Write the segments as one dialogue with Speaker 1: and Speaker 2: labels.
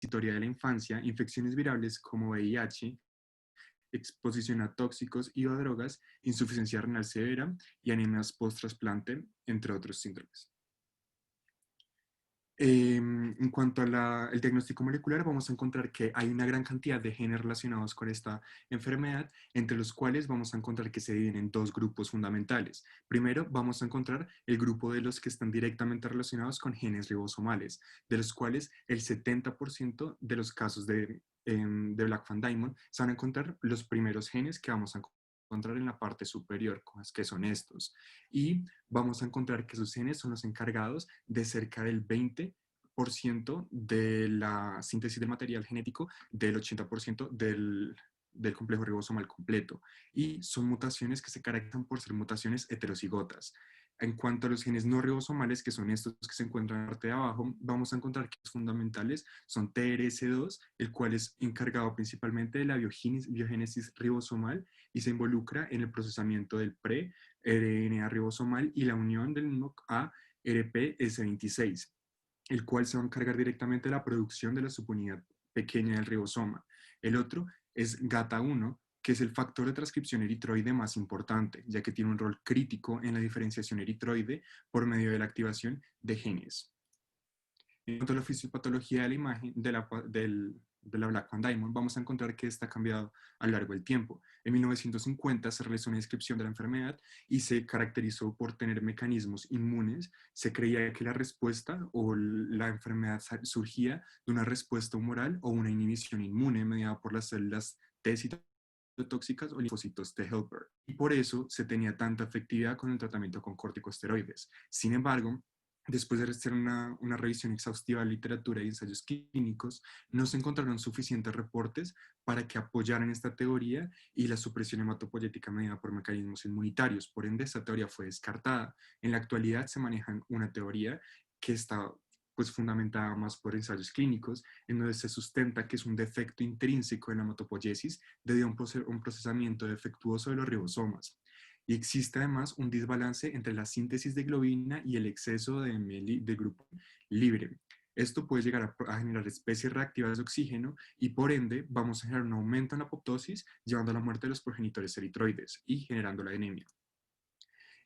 Speaker 1: transitoria de la infancia, infecciones virales como VIH, exposición a tóxicos y o drogas, insuficiencia renal severa y anemias post-trasplante, entre otros síndromes. En cuanto al diagnóstico molecular, vamos a encontrar que hay una gran cantidad de genes relacionados con esta enfermedad, entre los cuales vamos a encontrar que se dividen en dos grupos fundamentales. Primero, vamos a encontrar el grupo de los que están directamente relacionados con genes ribosomales, de los cuales el 70% de los casos de Black Van Diamond se van a encontrar los primeros genes que vamos a encontrar en la parte superior, que son estos. Y vamos a encontrar que esos genes son los encargados de cerca del 20% de la síntesis del material genético, del 80% del complejo ribosomal completo. Y son mutaciones que se caracterizan por ser mutaciones heterocigotas. En cuanto a los genes no ribosomales, que son estos que se encuentran en la parte de abajo, vamos a encontrar que los fundamentales son TRS2, el cual es encargado principalmente de la biogénesis ribosomal y se involucra en el procesamiento del RNA ribosomal y la unión del mismo a RPS26, el cual se va a encargar directamente de la producción de la subunidad pequeña del ribosoma. El otro es GATA1, que es el factor de transcripción eritroide más importante, ya que tiene un rol crítico en la diferenciación eritroide por medio de la activación de genes. En cuanto a la fisiopatología de la imagen de la Black Van Diamond, vamos a encontrar que esta ha cambiado a lo largo del tiempo. En 1950 se realizó una descripción de la enfermedad y se caracterizó por tener mecanismos inmunes. Se creía que la respuesta o la enfermedad surgía de una respuesta humoral o una inhibición inmune mediada por las células T citotóxicas o linfocitos T helper. Y por eso se tenía tanta efectividad con el tratamiento con corticosteroides. Sin embargo, después de hacer una revisión exhaustiva de literatura y ensayos clínicos, no se encontraron suficientes reportes para que apoyaran esta teoría y la supresión hematopoyética mediada por mecanismos inmunitarios. Por ende, esta teoría fue descartada. En la actualidad se maneja una teoría que está pues fundamentada más por ensayos clínicos, en donde se sustenta que es un defecto intrínseco en la hematopoiesis debido a un procesamiento defectuoso de los ribosomas. Y existe además un desbalance entre la síntesis de globina y el exceso de grupo libre. Esto puede llegar a generar especies reactivas de oxígeno y por ende vamos a generar un aumento en la apoptosis, llevando a la muerte de los progenitores eritroides y generando la anemia.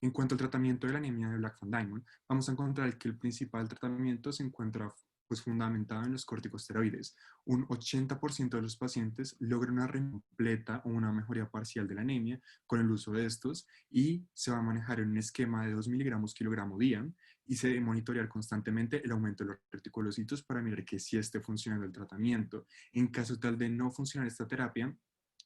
Speaker 1: En cuanto al tratamiento de la anemia de Black Van Diamond, vamos a encontrar que el principal tratamiento se encuentra pues, fundamentado en los corticosteroides. Un 80% de los pacientes logran una remisión completa o una mejoría parcial de la anemia con el uso de estos y se va a manejar en un esquema de 2 miligramos kilogramo día y se debe monitorear constantemente el aumento de los reticulocitos para mirar que sí esté funcionando el tratamiento. En caso tal de no funcionar esta terapia,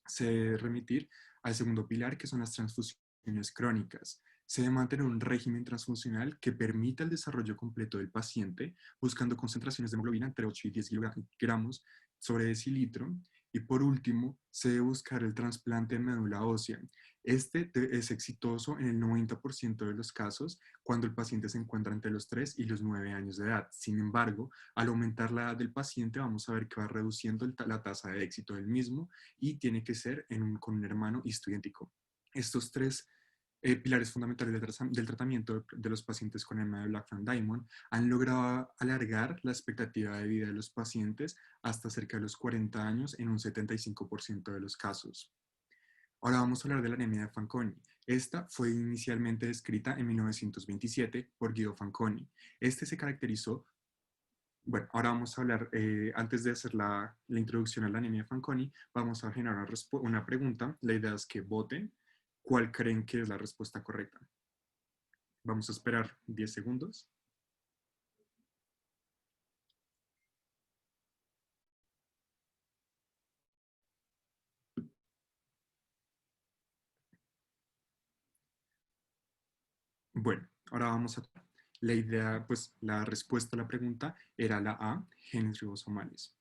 Speaker 1: se debe remitir al segundo pilar, que son las transfusiones crónicas. Se debe mantener un régimen transfuncional que permita el desarrollo completo del paciente, buscando concentraciones de hemoglobina entre 8 y 10 gramos sobre decilitro. Y por último, se debe buscar el trasplante de médula ósea. Este es exitoso en el 90% de los casos cuando el paciente se encuentra entre los 3 y los 9 años de edad. Sin embargo, al aumentar la edad del paciente, vamos a ver que va reduciendo la tasa de éxito del mismo y tiene que ser con un hermano histoidéntico. Estos tres pilares fundamentales del tratamiento de los pacientes con anemia de Black Van Diamond han logrado alargar la expectativa de vida de los pacientes hasta cerca de los 40 años en un 75% de los casos. Ahora vamos a hablar de la anemia de Fanconi. Esta fue inicialmente descrita en 1927 por Guido Fanconi. Este se caracterizó. Bueno, ahora vamos a hablar, antes de hacer la introducción a la anemia de Fanconi, vamos a generar una pregunta. La idea es que voten cuál creen que es la respuesta correcta. Vamos a esperar 10 segundos. Bueno, ahora vamos a... La idea, pues la respuesta a la pregunta era la A, genes ribosomales.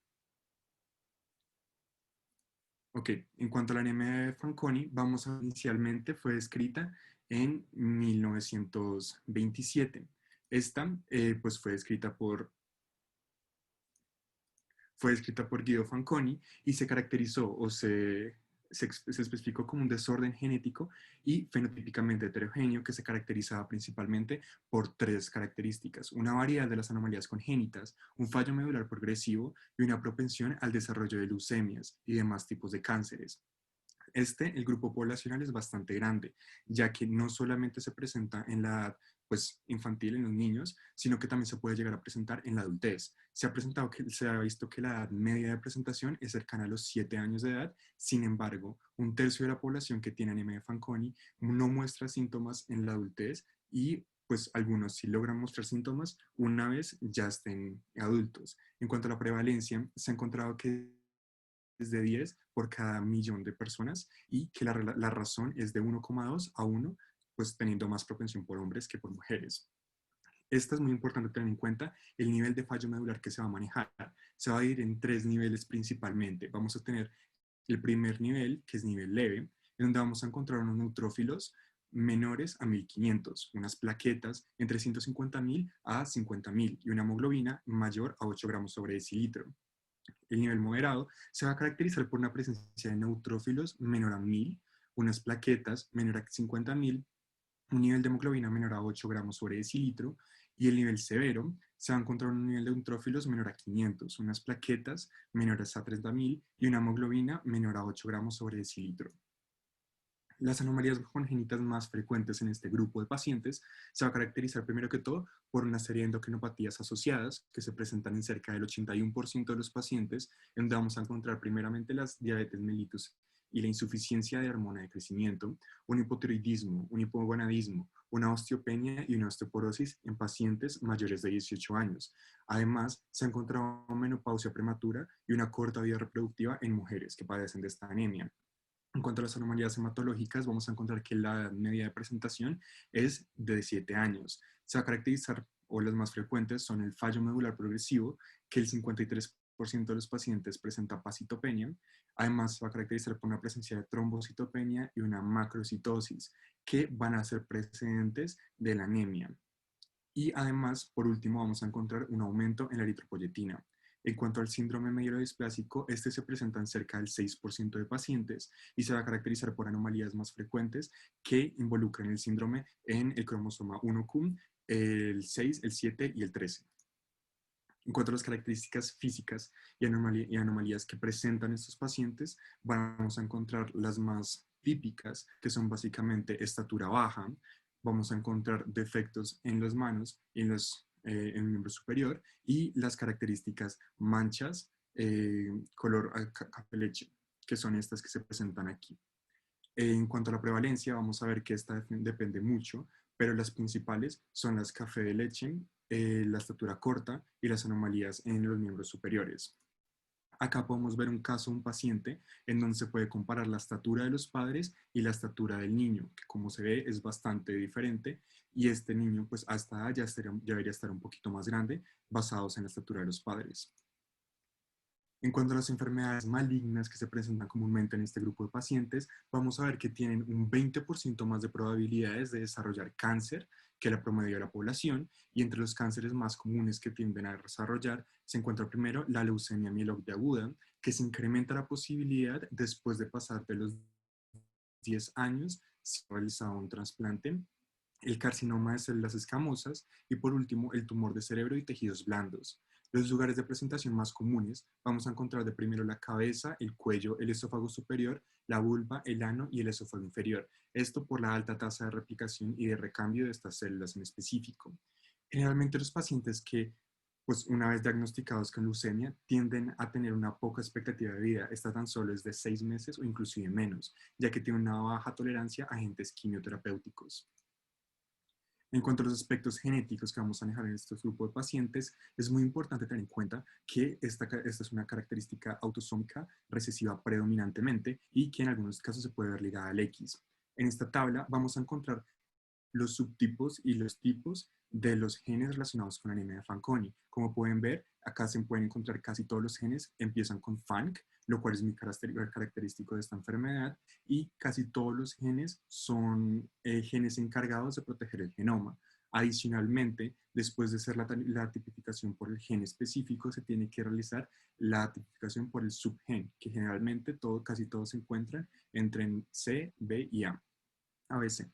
Speaker 1: Ok, en cuanto a la anemia de Fanconi, inicialmente fue descrita en 1927. Esta, pues fue descrita por Guido Fanconi y se caracterizó o se se especificó como un desorden genético y fenotípicamente heterogéneo que se caracterizaba principalmente por tres características: una variedad de las anomalías congénitas, un fallo medular progresivo y una propensión al desarrollo de leucemias y demás tipos de cánceres. El grupo poblacional es bastante grande, ya que no solamente se presenta en la edad pues, infantil, en los niños, sino que también se puede llegar a presentar en la adultez. Se ha visto que la edad media de presentación es cercana a los 7 años de edad. Sin embargo, un tercio de la población que tiene anemia de Fanconi no muestra síntomas en la adultez y pues algunos sí logran mostrar síntomas una vez ya estén adultos. En cuanto a la prevalencia, se ha encontrado que es de 10 por cada millón de personas y que la razón es de 1,2 a 1, pues teniendo más propensión por hombres que por mujeres. Esta es muy importante tener en cuenta el nivel de fallo medular que se va a manejar. Se va a ir en tres niveles principalmente. Vamos a tener el primer nivel, que es nivel leve, en donde vamos a encontrar unos neutrófilos menores a 1500, unas plaquetas entre 150.000 a 50.000 y una hemoglobina mayor a 8 gramos sobre decilitro. El nivel moderado se va a caracterizar por una presencia de neutrófilos menor a 1000, unas plaquetas menor a 50.000, un nivel de hemoglobina menor a 8 gramos sobre decilitro, y el nivel severo se va a encontrar un nivel de neutrófilos menor a 500, unas plaquetas menores a 30.000 y una hemoglobina menor a 8 gramos sobre decilitro. Las anomalías congénitas más frecuentes en este grupo de pacientes se va a caracterizar primero que todo por una serie de endocrinopatías asociadas que se presentan en cerca del 81% de los pacientes, en donde vamos a encontrar primeramente las diabetes mellitus y la insuficiencia de hormona de crecimiento, un hipotiroidismo, un hipogonadismo, una osteopenia y una osteoporosis en pacientes mayores de 18 años. Además, se ha encontrado menopausia prematura y una corta vida reproductiva en mujeres que padecen de esta anemia. En cuanto a las anomalías hematológicas, vamos a encontrar que la edad media de presentación es de 7 años. Se va a caracterizar, o las más frecuentes, son el fallo medular progresivo, que el 53% de los pacientes presenta pasitopenia. Además, se va a caracterizar por una presencia de trombocitopenia y una macrocitosis, que van a ser precedentes de la anemia. Y además, por último, vamos a encontrar un aumento en la eritropoyetina. En cuanto al síndrome mielodisplásico, este se presenta en cerca del 6% de pacientes y se va a caracterizar por anomalías más frecuentes que involucran el síndrome en el cromosoma 1q, el 6, el 7 y el 13. En cuanto a las características físicas y anomalías que presentan estos pacientes, vamos a encontrar las más típicas, que son básicamente estatura baja. Vamos a encontrar defectos en las manos y en el miembro superior, y las características manchas color café leche, que son estas que se presentan aquí. En cuanto a la prevalencia, vamos a ver que esta depende mucho, pero las principales son las café de leche, la estatura corta y las anomalías en los miembros superiores. Acá podemos ver un caso, un paciente, en donde se puede comparar la estatura de los padres y la estatura del niño, que como se ve es bastante diferente, y este niño pues hasta ya debería estar un poquito más grande, basados en la estatura de los padres. En cuanto a las enfermedades malignas que se presentan comúnmente en este grupo de pacientes, vamos a ver que tienen un 20% más de probabilidades de desarrollar cáncer que la promedio de la población, y entre los cánceres más comunes que tienden a desarrollar se encuentra primero la leucemia mieloide aguda, que se incrementa la posibilidad después de pasar de los 10 años si ha realizado un trasplante, el carcinoma de células escamosas y por último el tumor de cerebro y tejidos blandos. Los lugares de presentación más comunes vamos a encontrar de primero la cabeza, el cuello, el esófago superior, la vulva, el ano y el esófago inferior. Esto por la alta tasa de replicación y de recambio de estas células en específico. Generalmente los pacientes que pues una vez diagnosticados con leucemia, tienden a tener una poca expectativa de vida. Esta tan solo es de 6 meses o inclusive menos, ya que tiene una baja tolerancia a agentes quimioterapéuticos. En cuanto a los aspectos genéticos que vamos a manejar en este grupo de pacientes, es muy importante tener en cuenta que esta es una característica autosómica recesiva predominantemente y que en algunos casos se puede ver ligada al X. En esta tabla vamos a encontrar los subtipos y los tipos de los genes relacionados con la anemia de Fanconi. Como pueden ver, acá se pueden encontrar casi todos los genes, empiezan con FANC, lo cual es muy característico de esta enfermedad, y casi todos los genes son genes encargados de proteger el genoma. Adicionalmente, después de hacer la tipificación por el gen específico, se tiene que realizar la tipificación por el subgen, que generalmente casi todos se encuentran entre C, B y A, ABC.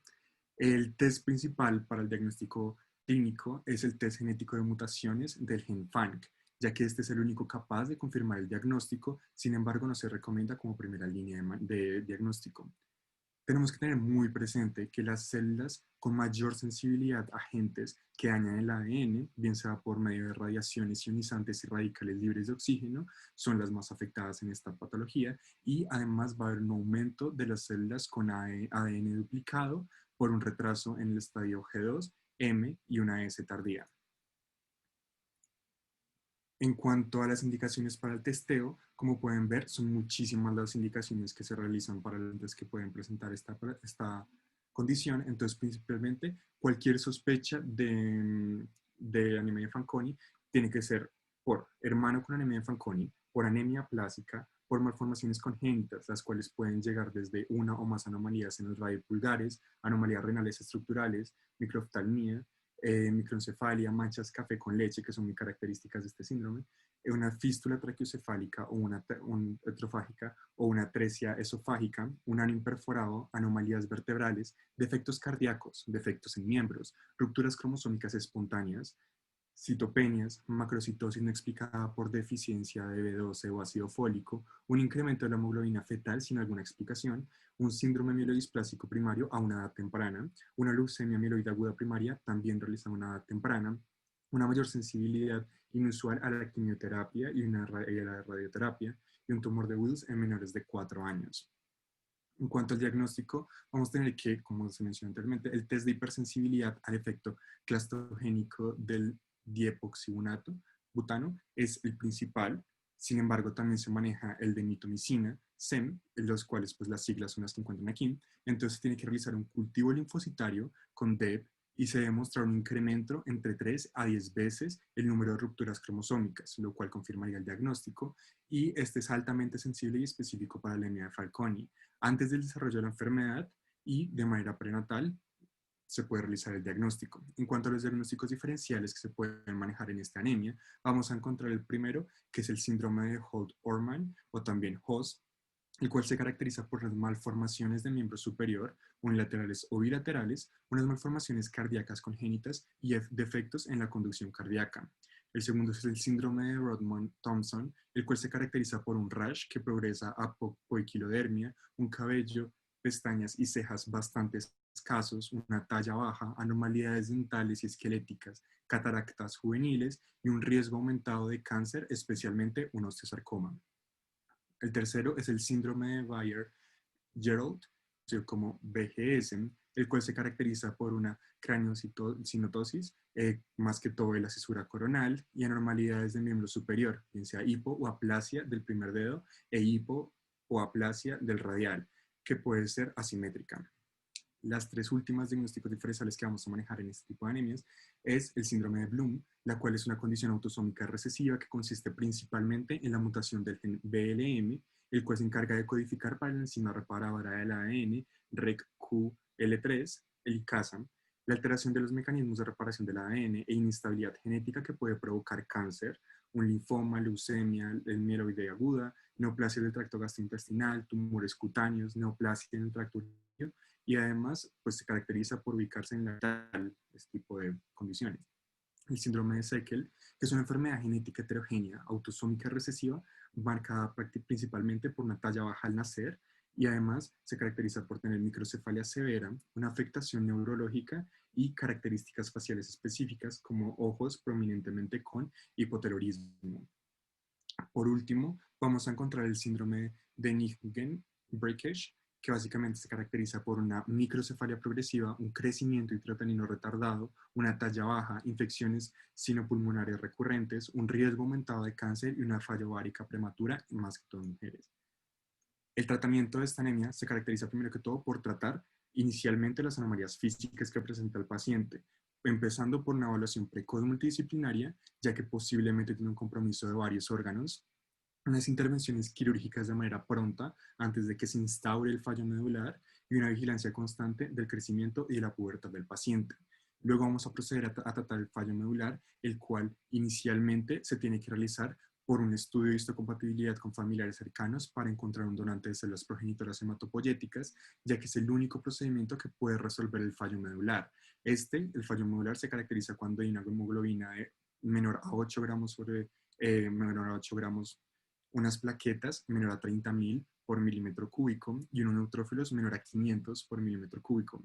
Speaker 1: El test principal para el diagnóstico clínico es el test genético de mutaciones del gen FANC, ya que este es el único capaz de confirmar el diagnóstico. Sin embargo, no se recomienda como primera línea de diagnóstico. Tenemos que tener muy presente que las células con mayor sensibilidad a agentes que dañan el ADN, bien sea por medio de radiaciones ionizantes y radicales libres de oxígeno, son las más afectadas en esta patología, y además va a haber un aumento de las células con ADN duplicado por un retraso en el estadio G2, M y una S tardía. En cuanto a las indicaciones para el testeo, como pueden ver, son muchísimas las indicaciones que se realizan para los que pueden presentar esta condición. Entonces, principalmente, cualquier sospecha de anemia de Fanconi tiene que ser por hermano con anemia de Fanconi, por anemia aplásica, por malformaciones congénitas, las cuales pueden llegar desde una o más anomalías en los radiopulgares, anomalías renales estructurales, microoftalmia, microencefalia, manchas café con leche, que son muy características de este síndrome, una fístula traqueocefálica o una etrofágica o una atresia esofágica, un ano imperforado, anomalías vertebrales, defectos cardíacos, defectos en miembros, rupturas cromosómicas espontáneas, citopenias, macrocitosis no explicada por deficiencia de B12 o ácido fólico, un incremento de la hemoglobina fetal sin alguna explicación, un síndrome mielodisplásico primario a una edad temprana, una leucemia mieloide aguda primaria también realizada a una edad temprana, una mayor sensibilidad inusual a la quimioterapia y a la radioterapia, y un tumor de Wills en menores de 4 años. En cuanto al diagnóstico, vamos a tener que, como se mencionó anteriormente, el test de hipersensibilidad al efecto clastogénico del diepoxibunato butano es el principal. Sin embargo, también se maneja el de mitomicina, SEM, los cuales pues las siglas son las que encuentran aquí. Entonces tiene que realizar un cultivo linfocitario con DEP y se debe mostrar un incremento entre 3 a 10 veces el número de rupturas cromosómicas, lo cual confirmaría el diagnóstico, y este es altamente sensible y específico para la anemia de Fanconi. Antes del desarrollo de la enfermedad y de manera prenatal se puede realizar el diagnóstico. En cuanto a los diagnósticos diferenciales que se pueden manejar en esta anemia, vamos a encontrar el primero, que es el síndrome de Holt-Ohrmann o también HOS, el cual se caracteriza por las malformaciones del miembro superior, unilaterales o bilaterales, unas malformaciones cardíacas congénitas y defectos en la conducción cardíaca. El segundo es el síndrome de Rodman-Thompson, el cual se caracteriza por un rash que progresa a poiquilodermia, un cabello, pestañas y cejas bastante escasos, una talla baja, anomalías dentales y esqueléticas, cataractas juveniles y un riesgo aumentado de cáncer, especialmente un osteosarcoma. El tercero es el síndrome de Bayer-Gerald, como BGS, el cual se caracteriza por una craneosinotosis, más que todo de la cisura coronal, y anormalidades del miembro superior, bien sea hipo o aplasia del primer dedo e hipo o aplasia del radial, que puede ser asimétrica. Las tres últimas diagnósticos diferenciales que vamos a manejar en este tipo de anemias es el síndrome de Bloom, la cual es una condición autosómica recesiva que consiste principalmente en la mutación del gen BLM, el cual se encarga de codificar para la enzima reparadora del ADN, RECQL3, el ICASA, la alteración de los mecanismos de reparación del ADN e inestabilidad genética que puede provocar cáncer, un linfoma, leucemia, el mieloide aguda, neoplasia del tracto gastrointestinal, tumores cutáneos, neoplasia en el tracto urinario, y además pues, se caracteriza por ubicarse en este tipo de condiciones. El síndrome de Seckel, que es una enfermedad genética heterogénea, autosómica recesiva, marcada principalmente por una talla baja al nacer, y además se caracteriza por tener microcefalia severa, una afectación neurológica y características faciales específicas como ojos prominentemente con hipoterorismo. Por último, vamos a encontrar el síndrome de Nijmegen-Breakage, que básicamente se caracteriza por una microcefalia progresiva, un crecimiento intrauterino retardado, una talla baja, infecciones sinopulmonares recurrentes, un riesgo aumentado de cáncer y una falla ovárica prematura, más que todo en mujeres. El tratamiento de esta anemia se caracteriza primero que todo por tratar inicialmente las anomalías físicas que presenta el paciente, empezando por una evaluación precoz multidisciplinaria, ya que posiblemente tiene un compromiso de varios órganos, unas intervenciones quirúrgicas de manera pronta antes de que se instaure el fallo medular y una vigilancia constante del crecimiento y de la pubertad del paciente. Luego vamos a proceder a tratar el fallo medular, el cual inicialmente se tiene que realizar por un estudio de histocompatibilidad con familiares cercanos para encontrar un donante de células progenitoras hematopoyéticas, ya que es el único procedimiento que puede resolver el fallo medular. El fallo medular, se caracteriza cuando hay una hemoglobina menor a 8 gramos menor a 8 gramos, unas plaquetas menor a 30.000 por milímetro cúbico y unos neutrófilos menor a 500 por milímetro cúbico.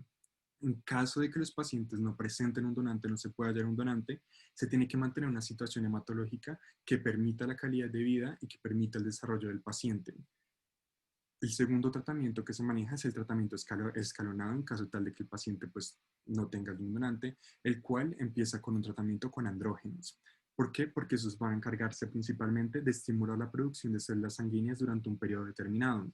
Speaker 1: En caso de que los pacientes no presenten un donante, no se pueda hallar un donante, se tiene que mantener una situación hematológica que permita la calidad de vida y que permita el desarrollo del paciente. El segundo tratamiento que se maneja es el tratamiento escalonado en caso tal de que el paciente pues, no tenga algún donante, el cual empieza con un tratamiento con andrógenos. ¿Por qué? Porque esos van a encargarse principalmente de estimular la producción de células sanguíneas durante un periodo determinado.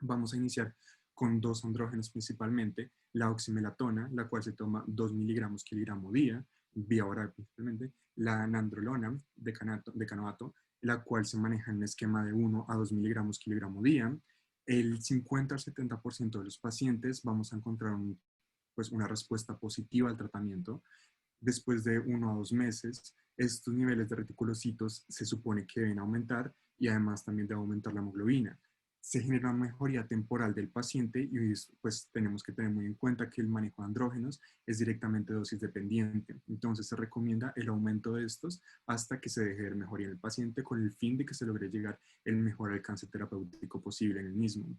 Speaker 1: Vamos a iniciar con dos andrógenos principalmente, la oximelatona, la cual se toma 2 miligramos kilogramo día, vía oral principalmente, la nandrolona de canoato, la cual se maneja en un esquema de 1 a 2 miligramos kilogramo día. El 50 al 70% de los pacientes vamos a encontrar pues una respuesta positiva al tratamiento. Después de 1 a 2 meses, estos niveles de reticulocitos se supone que deben aumentar y además también debe aumentar la hemoglobina. Se genera una mejoría temporal del paciente y pues tenemos que tener muy en cuenta que el manejo de andrógenos es directamente dosis dependiente. Entonces se recomienda el aumento de estos hasta que se deje ver mejoría en el paciente con el fin de que se logre llegar el mejor alcance terapéutico posible en el mismo.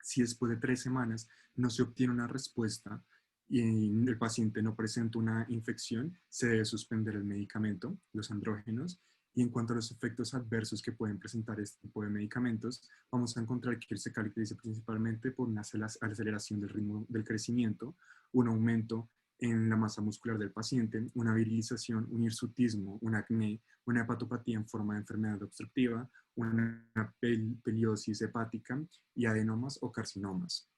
Speaker 1: Si después de 3 semanas no se obtiene una respuesta y el paciente no presenta una infección, se debe suspender el medicamento, los andrógenos. Y en cuanto a los efectos adversos que pueden presentar este tipo de medicamentos, vamos a encontrar que se caracteriza principalmente por una aceleración del ritmo del crecimiento, un aumento en la masa muscular del paciente, una virilización, un hirsutismo, un acné, una hepatopatía en forma de enfermedad obstructiva, una peliosis hepática y adenomas o carcinomas.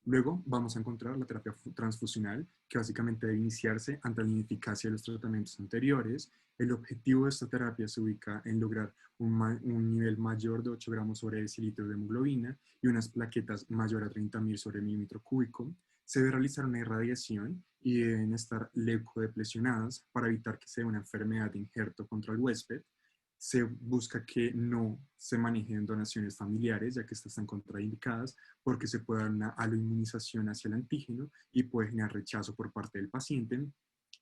Speaker 1: Luego vamos a encontrar la terapia transfusional, que básicamente debe iniciarse ante la ineficacia de los tratamientos anteriores. El objetivo de esta terapia se ubica en lograr un nivel mayor de 8 gramos sobre decilitro de hemoglobina y unas plaquetas mayor a 30.000 sobre milímetro cúbico. Se debe realizar una irradiación y deben estar leucodeplesionadas para evitar que sea una enfermedad de injerto contra el huésped. Se busca que no se manejen donaciones familiares, ya que estas están contraindicadas, porque se puede dar una aloinmunización hacia el antígeno y puede generar rechazo por parte del paciente.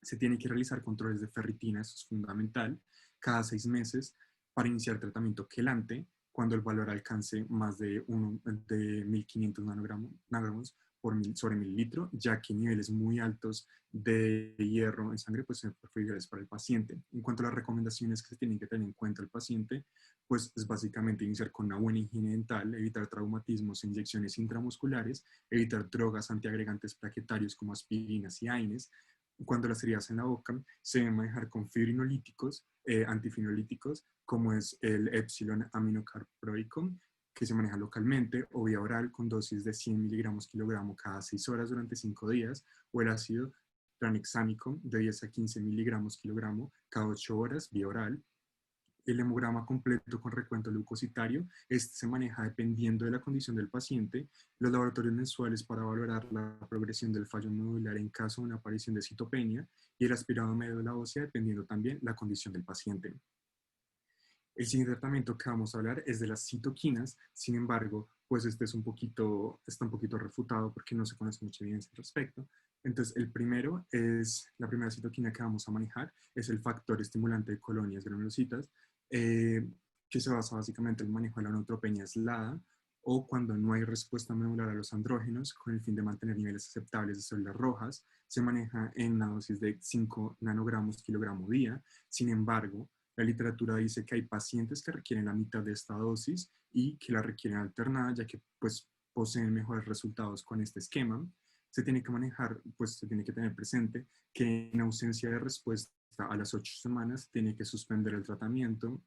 Speaker 1: Se tiene que realizar controles de ferritina, eso es fundamental, cada 6 meses para iniciar tratamiento quelante cuando el valor alcance más de 1500 nanogramos sobre mililitro, ya que niveles muy altos de hierro en sangre pues, son preferibles para el paciente. En cuanto a las recomendaciones que se tienen que tener en cuenta el paciente, pues es básicamente iniciar con una buena higiene dental, evitar traumatismos e inyecciones intramusculares, evitar drogas antiagregantes plaquetarios como aspirinas y AINES. Cuando las heridas en la boca se deben manejar con fibrinolíticos, antifinolíticos, como es el epsilon aminocarproico, que se maneja localmente, o vía oral con dosis de 100 miligramos kilogramo cada 6 horas durante 5 días, o el ácido tranexámico de 10 a 15 miligramos kilogramo cada 8 horas vía oral. El hemograma completo con recuento leucocitario, este se maneja dependiendo de la condición del paciente, los laboratorios mensuales para valorar la progresión del fallo medular en caso de una aparición de citopenia y el aspirado médula ósea dependiendo también la condición del paciente. El siguiente tratamiento que vamos a hablar es de las citoquinas, sin embargo, pues está un poquito refutado porque no se conoce mucha evidencia al respecto. Entonces, la primera citoquina que vamos a manejar es el factor estimulante de colonias granulocitas, eh, que se basa básicamente en el manejo de la neutropenia aislada o cuando no hay respuesta medular a los andrógenos con el fin de mantener niveles aceptables de células rojas, se maneja en una dosis de 5 nanogramos kilogramo día. Sin embargo, la literatura dice que hay pacientes que requieren la mitad de esta dosis y que la requieren alternada, ya que pues, poseen mejores resultados con este esquema. Se tiene que manejar, pues se tiene que tener presente que en ausencia de respuesta a las 8 semanas tiene que suspender el tratamiento,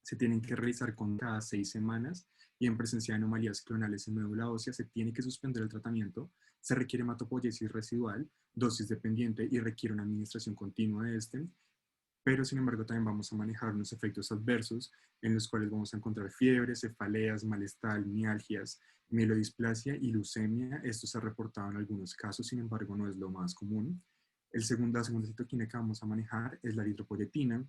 Speaker 1: se tienen que realizar con cada 6 semanas y en presencia de anomalías clonales en médula ósea se tiene que suspender el tratamiento, se requiere hematopoiesis residual, dosis dependiente y requiere una administración continua de este, pero sin embargo también vamos a manejar unos efectos adversos en los cuales vamos a encontrar fiebre, cefaleas, malestar, mialgias, mielodisplasia y leucemia. Esto se ha reportado en algunos casos, sin embargo no es lo más común. La segunda citoquina que vamos a manejar es la eritropoyetina,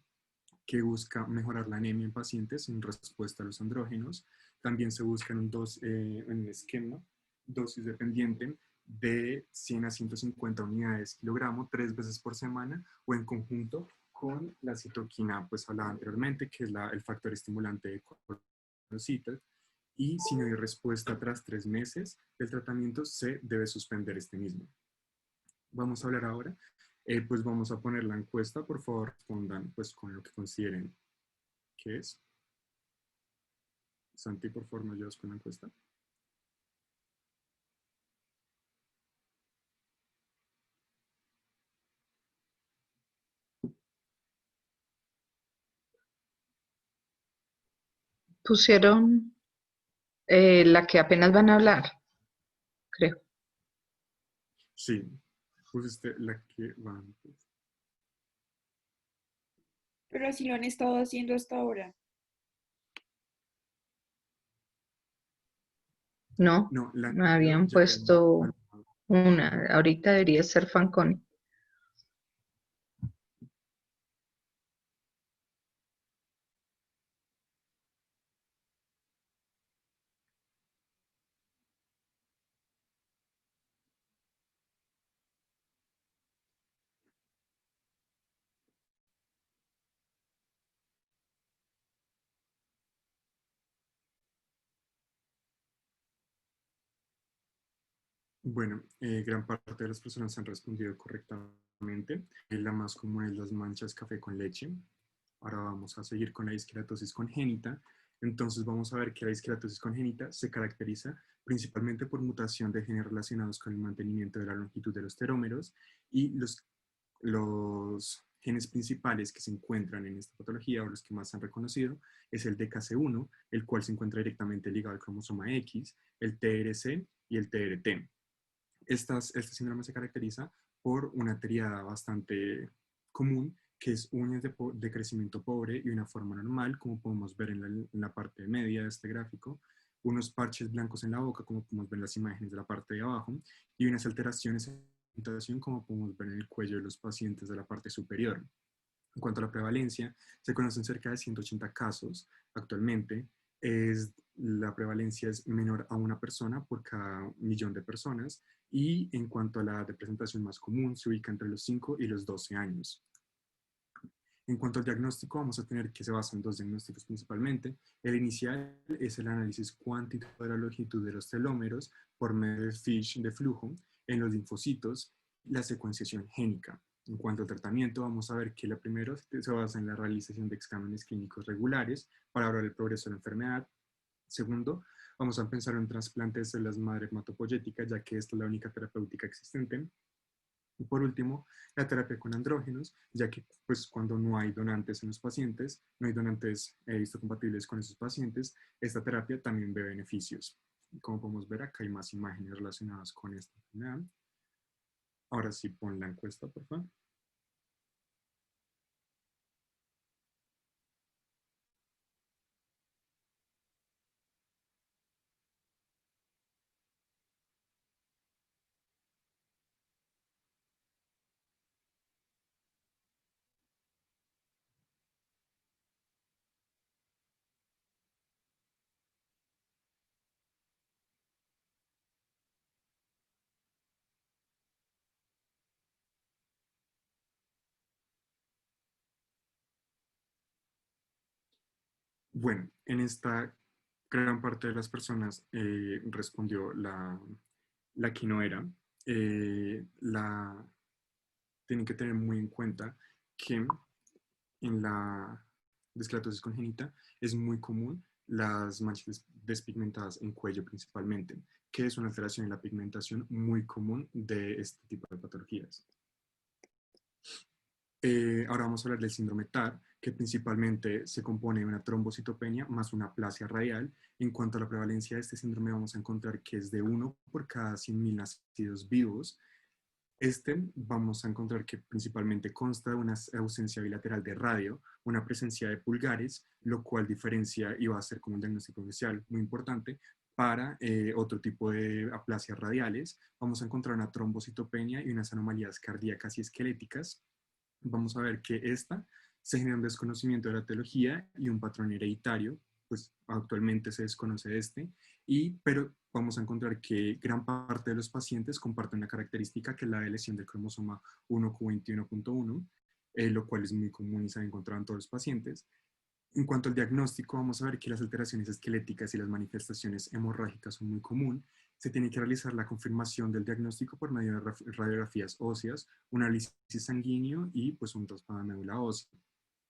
Speaker 1: que busca mejorar la anemia en pacientes en respuesta a los andrógenos. También se busca en un esquema dosis dependiente de 100 a 150 unidades kilogramo 3 veces por semana o en conjunto con la citoquina, pues hablaba anteriormente, que es el factor estimulante de colocitas. Y si no hay respuesta tras 3 meses del tratamiento, se debe suspender este mismo. Vamos a hablar ahora, pues vamos a poner la encuesta, por favor respondan pues con lo que consideren que es. Santi, por favor, ¿me ayudas con la encuesta?
Speaker 2: Pusieron la que apenas van a hablar, creo.
Speaker 1: Sí, pusiste la que va antes.
Speaker 3: Pero así lo han estado haciendo hasta ahora.
Speaker 2: No,
Speaker 1: No, la
Speaker 2: me
Speaker 1: anterior
Speaker 2: habían
Speaker 1: ya la hemos
Speaker 2: puesto
Speaker 1: evaluado.
Speaker 2: una. Ahorita debería ser Fanconi.
Speaker 1: Bueno, gran parte de las personas han respondido correctamente. La más común es las manchas café con leche. Ahora vamos a seguir con la disqueratosis congénita. Entonces vamos a ver que la disqueratosis congénita se caracteriza principalmente por mutación de genes relacionados con el mantenimiento de la longitud de los telómeros y los genes principales que se encuentran en esta patología o los que más se han reconocido es el DKC1, el cual se encuentra directamente ligado al cromosoma X, el TRC y el TRT. Este síndrome se caracteriza por una triada bastante común, que es uñas de crecimiento pobre y una forma normal, como podemos ver en la parte media de este gráfico, unos parches blancos en la boca, como podemos ver en las imágenes de la parte de abajo, y unas alteraciones en la presentación, como podemos ver en el cuello de los pacientes de la parte superior. En cuanto a la prevalencia, se conocen cerca de 180 casos actualmente. La prevalencia es menor a una persona por cada 1.000.000 de personas y en cuanto a la edad de presentación más común, se ubica entre los 5 y los 12 años. En cuanto al diagnóstico, vamos a tener que se basa en dos diagnósticos principalmente. El inicial es el análisis cuantitativo de la longitud de los telómeros por medio de FISH de flujo en los linfocitos y la secuenciación génica. En cuanto al tratamiento, vamos a ver que la primera se basa en la realización de exámenes clínicos regulares para evaluar el progreso de la enfermedad. Segundo, vamos a pensar en trasplantes de células madre hematopoyéticas, ya que esta es la única terapéutica existente. Y por último, la terapia con andrógenos, ya que pues, cuando no hay donantes en los pacientes, no hay donantes histocompatibles con esos pacientes, esta terapia también ve beneficios. Como podemos ver, acá hay más imágenes relacionadas con esta enfermedad. Ahora sí, pon la encuesta, por favor. Bueno, en esta gran parte de las personas respondió la que no era. Tienen que tener muy en cuenta que en la desclatosis congénita es muy común las manchas despigmentadas en cuello principalmente, que es una alteración en la pigmentación muy común de este tipo de patologías. Ahora vamos a hablar del síndrome TAR, que principalmente se compone de una trombocitopenia más una aplasia radial. En cuanto a la prevalencia de este síndrome, vamos a encontrar que es de 1 por cada 100.000 nacidos vivos. Vamos a encontrar que principalmente consta de una ausencia bilateral de radio, una presencia de pulgares, lo cual diferencia y va a ser como un diagnóstico oficial muy importante para otro tipo de aplasias radiales, vamos a encontrar una trombocitopenia y unas anomalías cardíacas y esqueléticas. Vamos a ver que esta se genera un desconocimiento de la etiología y un patrón hereditario, pues actualmente se desconoce pero vamos a encontrar que gran parte de los pacientes comparten una característica que es la de lesión del cromosoma 1q21.1, lo cual es muy común y se ha encontrado en todos los pacientes. En cuanto al diagnóstico, vamos a ver que las alteraciones esqueléticas y las manifestaciones hemorrágicas son muy comunes. Se tiene que realizar la confirmación del diagnóstico por medio de radiografías óseas, un análisis sanguíneo y pues un trasplante de médula ósea.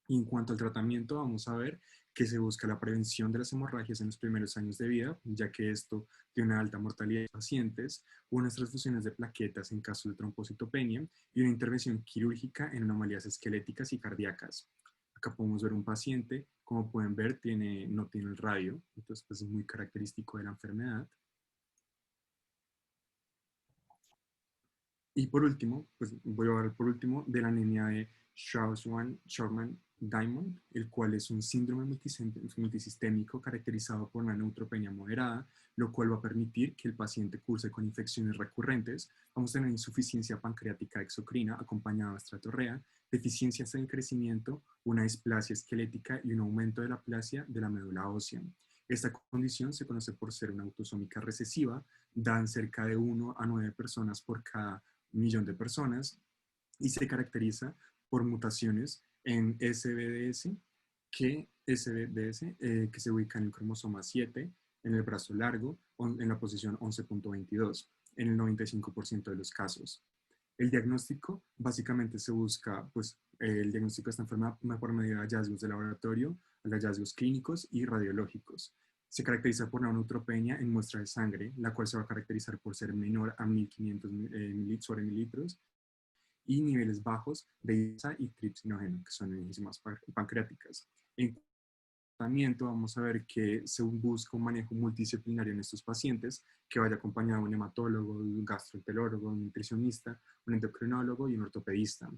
Speaker 1: Y en cuanto al tratamiento, vamos a ver que se busca la prevención de las hemorragias en los primeros años de vida, ya que esto tiene una alta mortalidad de pacientes, unas transfusiones de plaquetas en caso de trombocitopenia y una intervención quirúrgica en anomalías esqueléticas y cardíacas. Acá podemos ver un paciente, como pueden ver, no tiene el radio, entonces pues, es muy característico de la enfermedad. Y por último, pues voy a hablar por último de la anemia de Shawman-Diamond, el cual es un síndrome multisistémico caracterizado por una neutropenia moderada, lo cual va a permitir que el paciente curse con infecciones recurrentes. Vamos a tener insuficiencia pancreática exocrina acompañada de estratorrea, deficiencias en crecimiento, una displasia esquelética y un aumento de la aplasia de la médula ósea. Esta condición se conoce por ser una autosómica recesiva, dan cerca de 1 a 9 personas por cada millón de personas y se caracteriza por mutaciones en SBDS que se ubica en el cromosoma 7, en el brazo largo, en la posición 11.22, en el 95% de los casos. El diagnóstico básicamente se busca, pues el diagnóstico de esta enfermedad por medio de hallazgos de laboratorio, hallazgos clínicos y radiológicos. Se caracteriza por una neutropenia en muestra de sangre, la cual se va a caracterizar por ser menor a 1500 sobre mililitros y niveles bajos de ISA y tripsinógeno, que son enzimas pancreáticas. En tratamiento vamos a ver que se busca un manejo multidisciplinario en estos pacientes que vaya acompañado de un hematólogo, un gastroenterólogo, un nutricionista, un endocrinólogo y un ortopedista.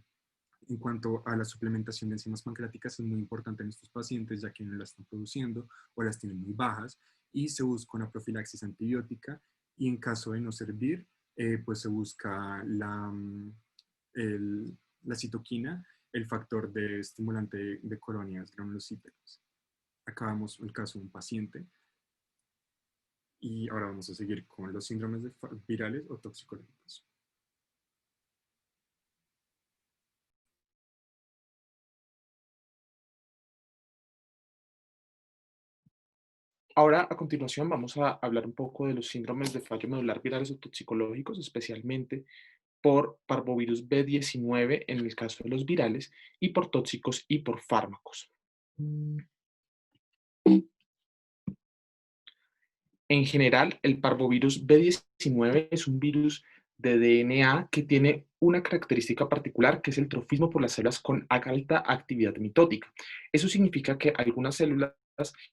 Speaker 1: En cuanto a la suplementación de enzimas pancreáticas, es muy importante en estos pacientes ya que no las están produciendo o las tienen muy bajas y se busca una profilaxis antibiótica y en caso de no servir, pues se busca la citoquina, el factor de estimulante de colonias granulocíticas. Acá vemos el caso de un paciente y ahora vamos a seguir con los síndromes virales o toxicológicos.
Speaker 4: Ahora, a continuación, vamos a hablar un poco de los síndromes de fallo medular virales o toxicológicos, especialmente por parvovirus B19 en el caso de los virales y por tóxicos y por fármacos. En general, el parvovirus B19 es un virus de DNA que tiene una característica particular que es el trofismo por las células con alta actividad mitótica. Eso significa que algunas células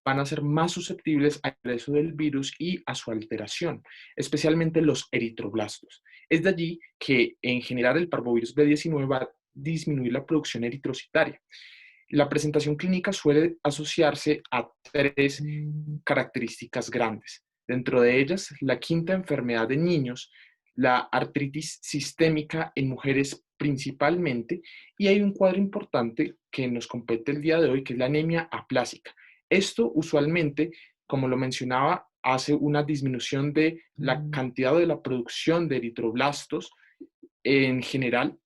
Speaker 4: van a ser más susceptibles al ingreso del virus y a su alteración, especialmente los eritroblastos. Es de allí que en general el parvovirus B19 va a disminuir la producción eritrocitaria. La presentación clínica suele asociarse a tres características grandes. Dentro de ellas, la quinta enfermedad de niños, la artritis sistémica en mujeres principalmente, y hay un cuadro importante que nos compete el día de hoy, que es la anemia aplásica. Esto usualmente, como lo mencionaba, hace una disminución de la cantidad de la producción de eritroblastos en general,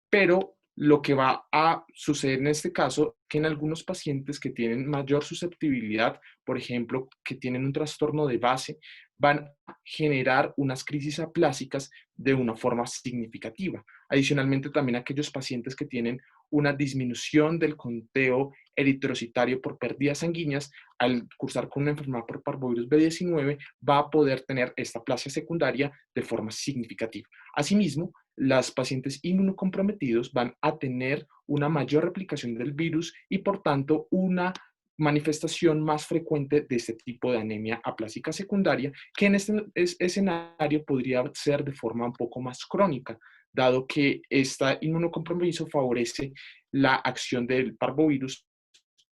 Speaker 4: pero lo que va a suceder en este caso es que en algunos pacientes que tienen mayor susceptibilidad, por ejemplo, que tienen un trastorno de base, van a generar unas crisis aplásicas de una forma significativa. Adicionalmente, también aquellos pacientes que tienen una disminución del conteo eritrocitario por pérdidas sanguíneas, al cursar con una enfermedad por parvovirus B19, va a poder tener esta aplasia secundaria de forma significativa. Asimismo, las pacientes inmunocomprometidos van a tener una mayor replicación del virus y, por tanto, una manifestación más frecuente de este tipo de anemia aplásica secundaria, que en este escenario podría ser de forma un poco más crónica, dado que este inmunocompromiso favorece la acción del parvovirus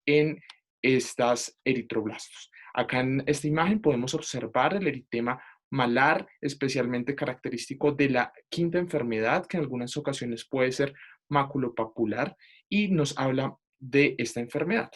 Speaker 4: en estas eritroblastos. Acá en esta imagen podemos observar el eritema malar, especialmente característico de la quinta enfermedad, que en algunas ocasiones puede ser maculopapular, y nos habla de esta enfermedad.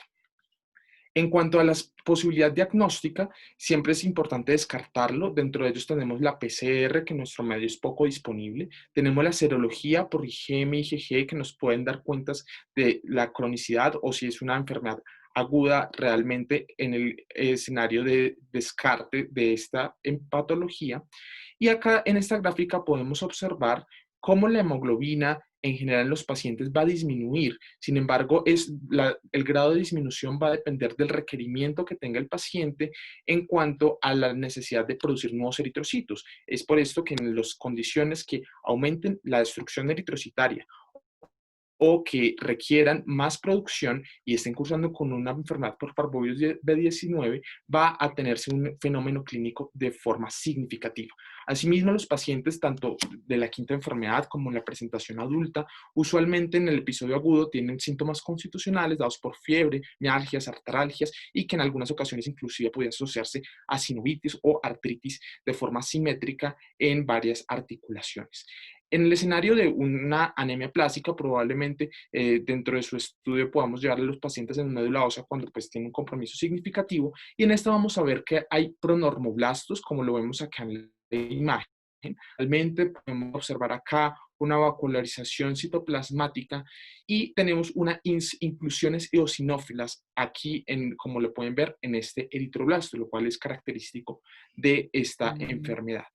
Speaker 4: En cuanto a la posibilidad diagnóstica, siempre es importante descartarlo. Dentro de ellos tenemos la PCR, que en nuestro medio es poco disponible. Tenemos la serología por IgM y IgG, que nos pueden dar cuentas de la cronicidad o si es una enfermedad aguda realmente en el escenario de descarte de esta patología. Y acá en esta gráfica podemos observar cómo la hemoglobina en general en los pacientes va a disminuir. Sin embargo, el grado de disminución va a depender del requerimiento que tenga el paciente en cuanto a la necesidad de producir nuevos eritrocitos. Es por esto que en las condiciones que aumenten la destrucción eritrocitaria o que requieran más producción y estén cursando con una enfermedad por parvovirus B19, va a tenerse un fenómeno clínico de forma significativa. Asimismo, los pacientes, tanto de la quinta enfermedad como en la presentación adulta, usualmente en el episodio agudo tienen síntomas constitucionales dados por fiebre, mialgias, artralgias y que en algunas ocasiones inclusive puede asociarse a sinovitis o artritis de forma simétrica en varias articulaciones. En el escenario de una anemia plástica, probablemente dentro de su estudio podamos llevarle a los pacientes en médula ósea cuando pues tienen un compromiso significativo, y en esta vamos a ver que hay pronormoblastos, como lo vemos acá en la imagen. Realmente podemos observar acá una vascularización citoplasmática y tenemos unas inclusiones eosinófilas aquí, como lo pueden ver en este eritroblasto, lo cual es característico de esta enfermedad.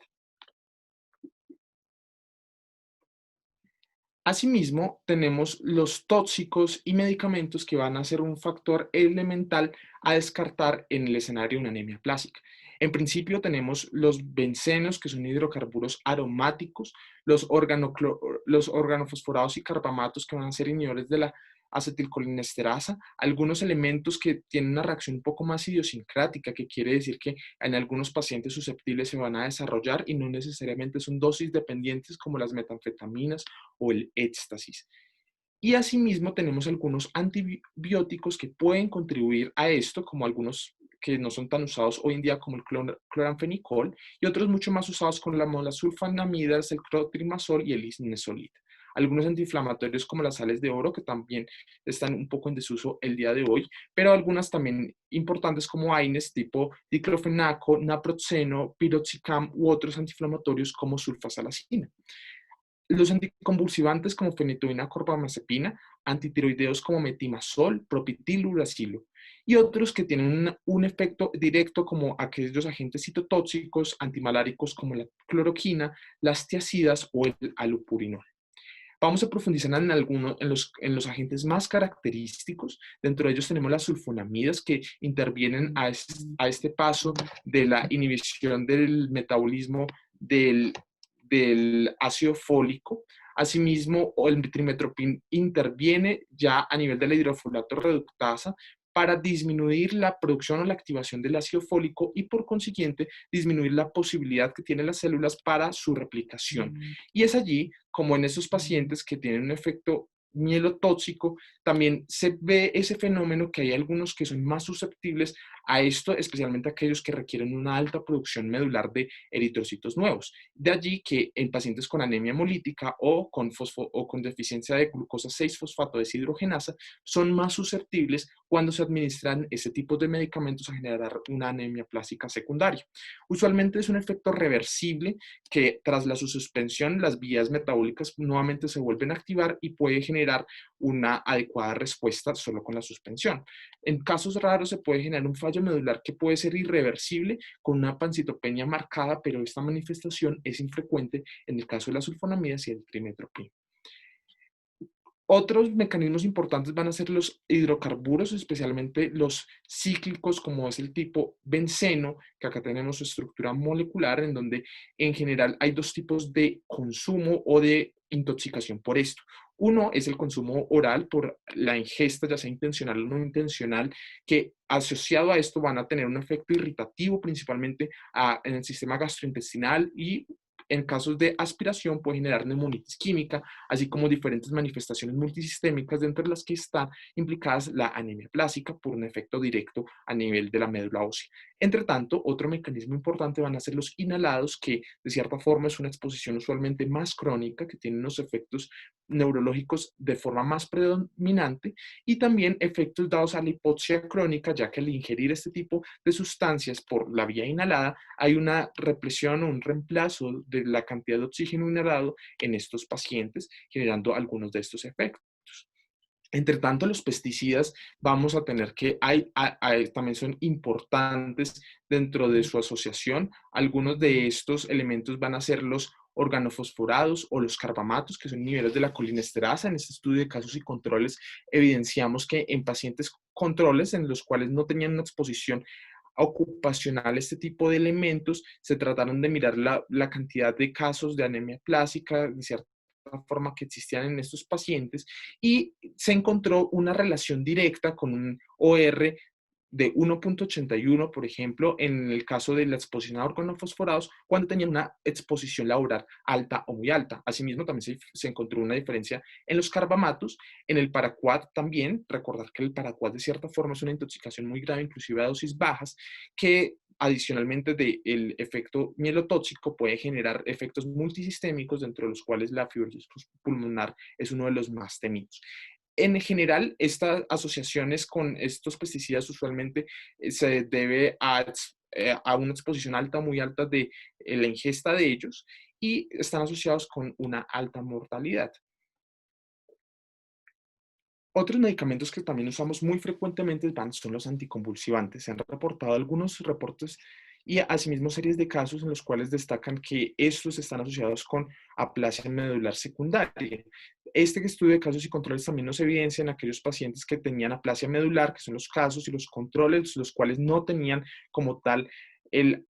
Speaker 4: Asimismo, tenemos los tóxicos y medicamentos que van a ser un factor elemental a descartar en el escenario de una anemia plástica. En principio tenemos los bencenos, que son hidrocarburos aromáticos, los organofosforados y carbamatos, que van a ser inhibidores de la acetilcolinesterasa, algunos elementos que tienen una reacción un poco más idiosincrática, que quiere decir que en algunos pacientes susceptibles se van a desarrollar y no necesariamente son dosis dependientes como las metanfetaminas o el éxtasis. Y asimismo tenemos algunos antibióticos que pueden contribuir a esto, como algunos que no son tan usados hoy en día como el cloranfenicol, y otros mucho más usados como las sulfonamidas, el clotrimazol y el isniazolid. Algunos antiinflamatorios como las sales de oro, que también están un poco en desuso el día de hoy, pero algunas también importantes como AINES tipo diclofenaco, naproxeno, piroxicam u otros antiinflamatorios como sulfasalacina. Los anticonvulsivantes como fenitoína, carbamazepina, antitiroideos como metimazol, propitil, uracilo, y otros que tienen un efecto directo como aquellos agentes citotóxicos antimaláricos como la cloroquina, las tiazidas o el allopurinol. Vamos a profundizar en los agentes más característicos. Dentro de ellos tenemos las sulfonamidas, que intervienen a este paso de la inhibición del metabolismo del ácido fólico. Asimismo, el trimmetoprim interviene ya a nivel de la hidrofolato reductasa para disminuir la producción o la activación del ácido fólico y por consiguiente disminuir la posibilidad que tienen las células para su replicación. Y es allí, como en esos pacientes que tienen un efecto mielotóxico, también se ve ese fenómeno que hay algunos que son más susceptibles a esto, especialmente aquellos que requieren una alta producción medular de eritrocitos nuevos. De allí que en pacientes con anemia hemolítica o con deficiencia de glucosa 6-fosfato deshidrogenasa son más susceptibles cuando se administran ese tipo de medicamentos a generar una anemia plástica secundaria. Usualmente es un efecto reversible que tras la suspensión las vías metabólicas nuevamente se vuelven a activar y puede generar una adecuada respuesta solo con la suspensión. En casos raros se puede generar un fallo medular que puede ser irreversible con una pancitopenia marcada, pero esta manifestación es infrecuente en el caso de las sulfonamidas y el trimmetoprim. Otros mecanismos importantes van a ser los hidrocarburos, especialmente los cíclicos, como es el tipo benceno, que acá tenemos su estructura molecular, en donde en general hay dos tipos de consumo o de intoxicación por esto. Uno es el consumo oral por la ingesta, ya sea intencional o no intencional, que asociado a esto van a tener un efecto irritativo principalmente en el sistema gastrointestinal y en casos de aspiración puede generar neumonitis química, así como diferentes manifestaciones multisistémicas, dentro de las que están implicadas la anemia plásica por un efecto directo a nivel de la médula ósea. Entre tanto, otro mecanismo importante van a ser los inhalados, que de cierta forma es una exposición usualmente más crónica, que tiene unos efectos neurológicos de forma más predominante, y también efectos dados a la hipoxia crónica, ya que al ingerir este tipo de sustancias por la vía inhalada hay una represión o un reemplazo de la cantidad de oxígeno inhalado en estos pacientes, generando algunos de estos efectos. Entre tanto, los pesticidas vamos a tener que también son importantes dentro de su asociación. Algunos de estos elementos van a ser los organofosforados o los carbamatos, que son niveles de la colinesterasa. En este estudio de casos y controles evidenciamos que en pacientes controles en los cuales no tenían una exposición ocupacional este tipo de elementos, se trataron de mirar la cantidad de casos de anemia plásica, de cierta forma, que existían en estos pacientes, y se encontró una relación directa con un OR de 1.81, por ejemplo, en el caso de la exposición a organofosforados, cuando tenían una exposición laboral alta o muy alta. Asimismo, también se encontró una diferencia en los carbamatos. En el paraquat también, recordar que el paraquat de cierta forma es una intoxicación muy grave, inclusive a dosis bajas, que adicionalmente del efecto mielotóxico puede generar efectos multisistémicos, dentro de los cuales la fibrosis pulmonar es uno de los más temidos. En general, estas asociaciones con estos pesticidas usualmente se debe a una exposición alta o muy alta de la ingesta de ellos, y están asociados con una alta mortalidad. Otros medicamentos que también usamos muy frecuentemente son los anticonvulsivantes. Se han reportado algunos reportes y asimismo series de casos en los cuales destacan que estos están asociados con aplasia medular secundaria. Este estudio de casos y controles también nos evidencia en aquellos pacientes que tenían aplasia medular, que son los casos y los controles, los cuales no tenían como tal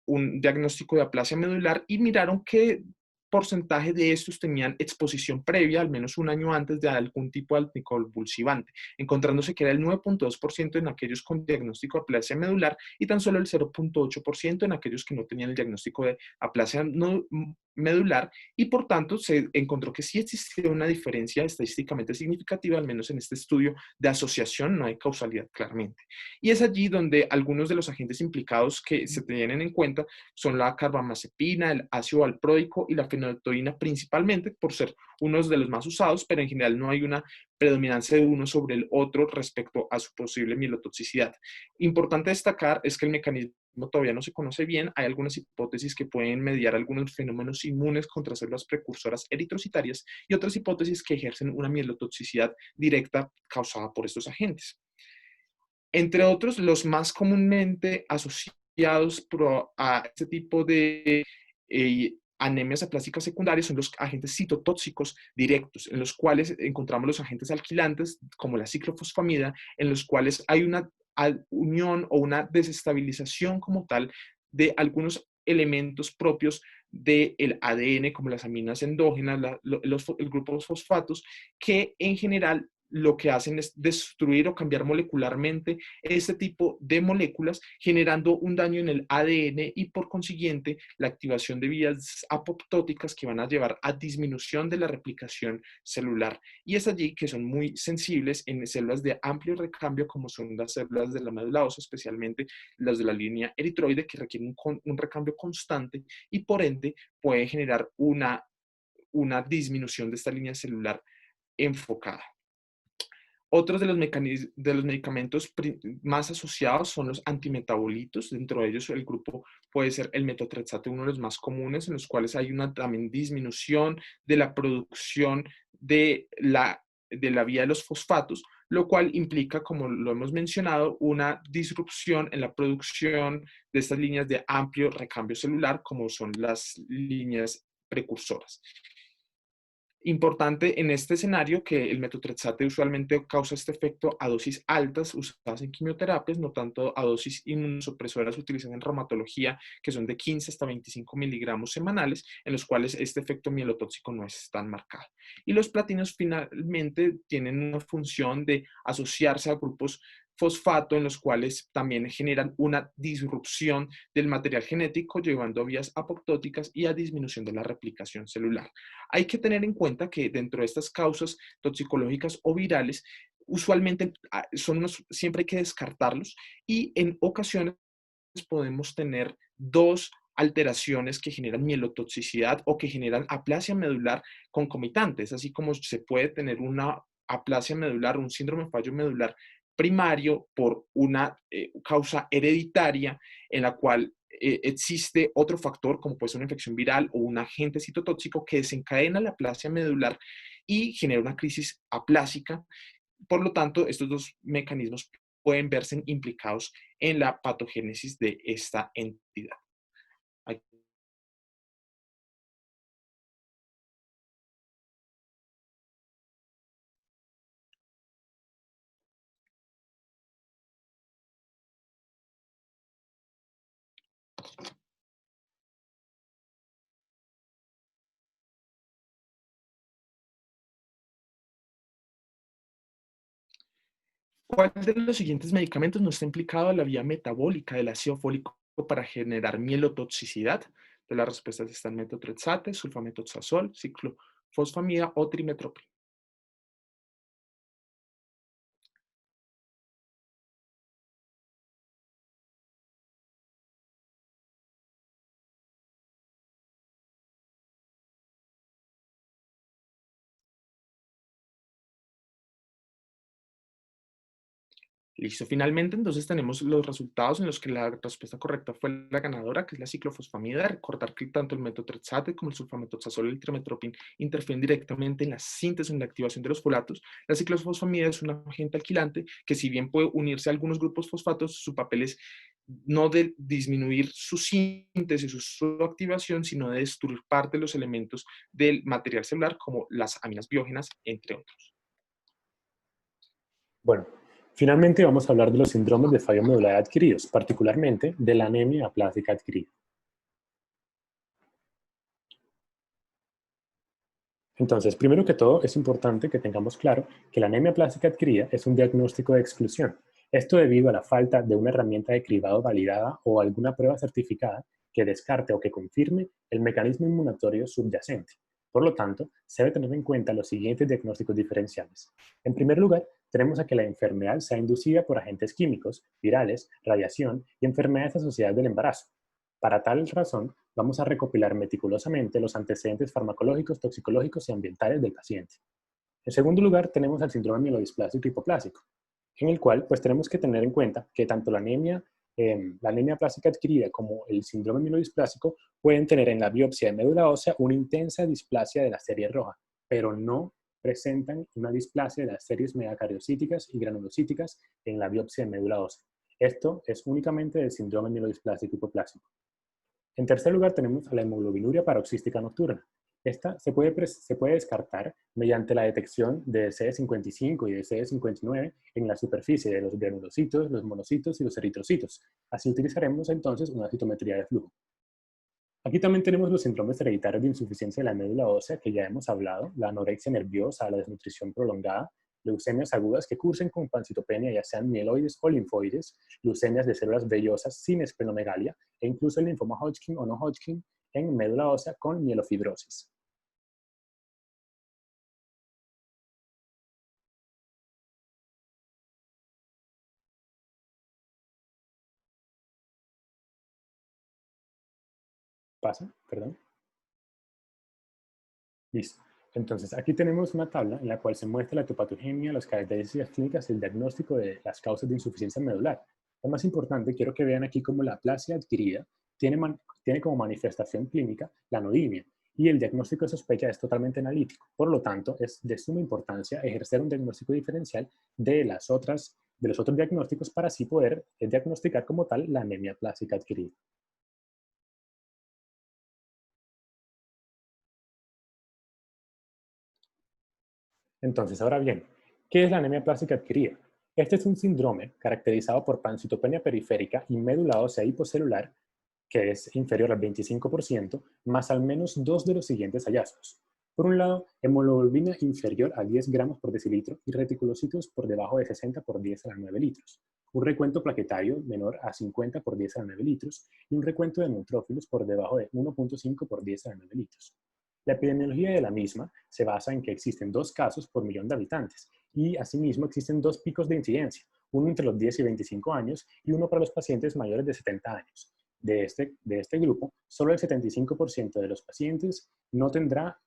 Speaker 4: un diagnóstico de aplasia medular, y miraron que porcentaje de estos tenían exposición previa, al menos un año antes, de algún tipo de anticonvulsivante, encontrándose que era el 9.2% en aquellos con diagnóstico de aplasia medular y tan solo el 0.8% en aquellos que no tenían el diagnóstico de aplasia medular, y por tanto se encontró que sí existía una diferencia estadísticamente significativa, al menos en este estudio de asociación, no hay causalidad claramente. Y es allí donde algunos de los agentes implicados que se tienen en cuenta son la carbamazepina, el ácido valproico y la feniletoína, principalmente por ser unos de los más usados, pero en general no hay una predominancia de uno sobre el otro respecto a su posible mielotoxicidad. Importante destacar es que el mecanismo todavía no se conoce bien. Hay algunas hipótesis que pueden mediar algunos fenómenos inmunes contra células precursoras eritrocitarias, y otras hipótesis que ejercen una mielotoxicidad directa causada por estos agentes. Entre otros, los más comúnmente asociados a este tipo de anemias aplásicas secundarias son los agentes citotóxicos directos, en los cuales encontramos los agentes alquilantes, como la ciclofosfamida, en los cuales hay una unión o una desestabilización como tal de algunos elementos propios del ADN, como las aminas endógenas, el grupo de los fosfatos, que en general lo que hacen es destruir o cambiar molecularmente este tipo de moléculas, generando un daño en el ADN y por consiguiente la activación de vías apoptóticas que van a llevar a disminución de la replicación celular. Y es allí que son muy sensibles en células de amplio recambio, como son las células de la médula ósea, especialmente las de la línea eritroide, que requieren un recambio constante y por ende puede generar una disminución de esta línea celular enfocada. Otros de los medicamentos más asociados son los antimetabolitos. Dentro de ellos el grupo puede ser el metotrexato, uno de los más comunes, en los cuales hay una también disminución de la producción de la vía de los fosfatos, lo cual implica, como lo hemos mencionado, una disrupción en la producción de estas líneas de amplio recambio celular, como son las líneas precursoras. Importante en este escenario que el metotrexato usualmente causa este efecto a dosis altas usadas en quimioterapias, no tanto a dosis inmunosupresoras utilizadas en reumatología, que son de 15 hasta 25 miligramos semanales, en los cuales este efecto mielotóxico no es tan marcado. Y los platinos finalmente tienen una función de asociarse a grupos fosfato, en los cuales también generan una disrupción del material genético, llevando a vías apoptóticas y a disminución de la replicación celular. Hay que tener en cuenta que dentro de estas causas toxicológicas o virales, usualmente siempre hay que descartarlos, y en ocasiones podemos tener dos alteraciones que generan mielotoxicidad o que generan aplasia medular concomitantes, así como se puede tener una aplasia medular, un síndrome de fallo medular primario por una causa hereditaria en la cual existe otro factor, como puede ser una infección viral o un agente citotóxico que desencadena la aplasia medular y genera una crisis aplásica. Por lo tanto, estos dos mecanismos pueden verse implicados en la patogénesis de esta entidad. ¿Cuál de los siguientes medicamentos no está implicado en la vía metabólica del ácido fólico para generar mielotoxicidad? De las respuestas están metotrexate, sulfamethoxazol, ciclofosfamida o trimethoprim. Listo, finalmente entonces tenemos los resultados en los que la respuesta correcta fue la ganadora, que es la ciclofosfamida. Recordar que tanto el metotrexate como el sulfamethoxazol y el trimethoprim interfieren directamente en la síntesis y en la activación de los folatos. La ciclofosfamida es un agente alquilante que, si bien puede unirse a algunos grupos fosfatos, su papel es no de disminuir su síntesis o su activación, sino de destruir parte de los elementos del material celular, como las aminas biógenas, entre otros.
Speaker 5: Bueno, finalmente vamos a hablar de los síndromes de fallo medular adquiridos, particularmente de la anemia aplásica adquirida. Entonces, primero que todo, es importante que tengamos claro que la anemia plástica adquirida es un diagnóstico de exclusión. Esto debido a la falta de una herramienta de cribado validada o alguna prueba certificada que descarte o que confirme el mecanismo inmunatorio subyacente. Por lo tanto, se debe tener en cuenta los siguientes diagnósticos diferenciales. En primer lugar, tenemos a que la enfermedad sea inducida por agentes químicos, virales, radiación y enfermedades asociadas del embarazo. Para tal razón, vamos a recopilar meticulosamente los antecedentes farmacológicos, toxicológicos y ambientales del paciente. En segundo lugar, tenemos el síndrome mielodisplásico hipoplásico, en el cual pues tenemos que tener en cuenta que tanto la anemia plástica adquirida como el síndrome mielodisplásico pueden tener en la biopsia de médula ósea una intensa displasia de la serie roja, pero no presentan una displasia de las series megacariocíticas y granulocíticas en la biopsia de médula ósea. Esto es únicamente del síndrome mielodisplásico hipoplásico. En tercer lugar, tenemos a la hemoglobinuria paroxística nocturna. Esta se puede descartar mediante la detección de CD55 y de CD59 en la superficie de los granulocitos, los monocitos y los eritrocitos. Así utilizaremos entonces una citometría de flujo. Aquí también tenemos los síndromes hereditarios de insuficiencia de la médula ósea, que ya hemos hablado, la anorexia nerviosa, la desnutrición prolongada, leucemias agudas que cursen con pancitopenia, ya sean mieloides o linfoides, leucemias de células vellosas sin esplenomegalia, e incluso el linfoma Hodgkin o no Hodgkin en médula ósea con mielofibrosis. ¿Pasa? Perdón. Listo. Entonces, aquí tenemos una tabla en la cual se muestra la etiopatogenia, las características clínicas y el diagnóstico de las causas de insuficiencia medular. Lo más importante, quiero que vean aquí cómo la aplasia adquirida tiene como manifestación clínica la anodimia, y el diagnóstico de sospecha es totalmente analítico. Por lo tanto, es de suma importancia ejercer un diagnóstico diferencial de los otros diagnósticos para así poder diagnosticar como tal la anemia plástica adquirida. Entonces, ahora bien, ¿qué es la anemia plástica adquirida? Este es un síndrome caracterizado por pancitopenia periférica y médula ósea hipocelular, que es inferior al 25%, más al menos dos de los siguientes hallazgos. Por un lado, hemoglobina inferior a 10 gramos por decilitro y reticulocitos por debajo de 60 por 10 a la 9 litros. Un recuento plaquetario menor a 50 por 10 a la 9 litros y un recuento de neutrófilos por debajo de 1.5 por 10 a la 9 litros. La epidemiología de la misma se basa en que existen 2 casos por millón de habitantes y asimismo existen 2 picos de incidencia, uno entre los 10 y 25 años y uno para los pacientes mayores de 70 años. De este grupo, solo el 75% de los pacientes no tendrá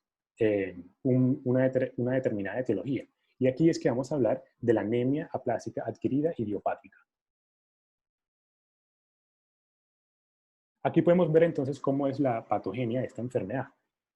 Speaker 5: una determinada etiología. Y aquí es que vamos a hablar de la anemia aplásica adquirida idiopática. Aquí podemos ver entonces cómo es la patogenia de esta enfermedad.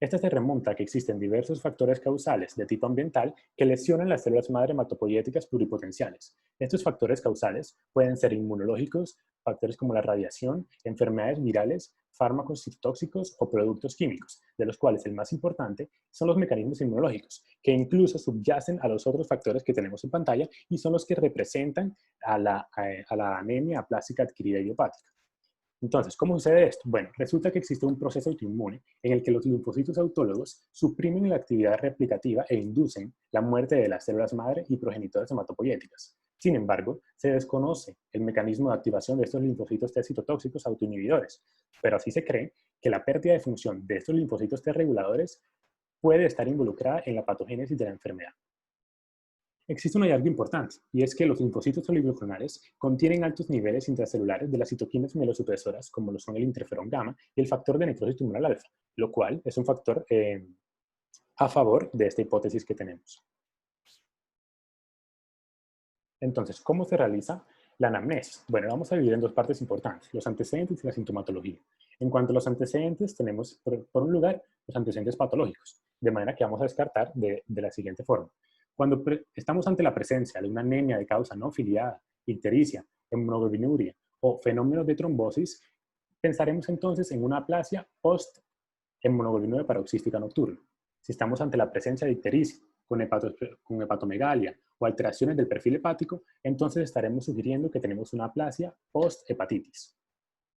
Speaker 5: Esta se remonta a que existen diversos factores causales de tipo ambiental que lesionan las células madre hematopoyéticas pluripotenciales. Estos factores causales pueden ser inmunológicos, factores como la radiación, enfermedades virales, fármacos citotóxicos o productos químicos, de los cuales el más importante son los mecanismos inmunológicos, que incluso subyacen a los otros factores que tenemos en pantalla y son los que representan a la anemia aplásica adquirida idiopática. Entonces, ¿cómo sucede esto? Bueno, resulta que existe un proceso autoinmune en el que los linfocitos autólogos suprimen la actividad replicativa e inducen la muerte de las células madre y progenitoras hematopoyéticas. Sin embargo, se desconoce el mecanismo de activación de estos linfocitos T citotóxicos autoinhibidores, pero así se cree que la pérdida de función de estos linfocitos T reguladores puede estar involucrada en la patogénesis de la enfermedad. Existe un hallazgo importante, y es que los linfocitos oligoclonales contienen altos niveles intracelulares de las citoquinas mielosupresoras, como lo son el interferón gamma y el factor de necrosis tumoral alfa, lo cual es un factor a favor de esta hipótesis que tenemos. Entonces, ¿cómo se realiza la anamnesis? Bueno, vamos a dividir en 2 partes importantes, los antecedentes y la sintomatología. En cuanto a los antecedentes, tenemos, por un lugar, los antecedentes patológicos, de manera que vamos a descartar de la siguiente forma. Cuando estamos ante la presencia de una anemia de causa no filiada, ictericia, hemoglobinúria o fenómenos de trombosis, pensaremos entonces en una aplasia post-hemoglobinúria paroxística nocturna. Si estamos ante la presencia de ictericia, con hepatomegalia o alteraciones del perfil hepático, entonces estaremos sugiriendo que tenemos una aplasia post-hepatitis.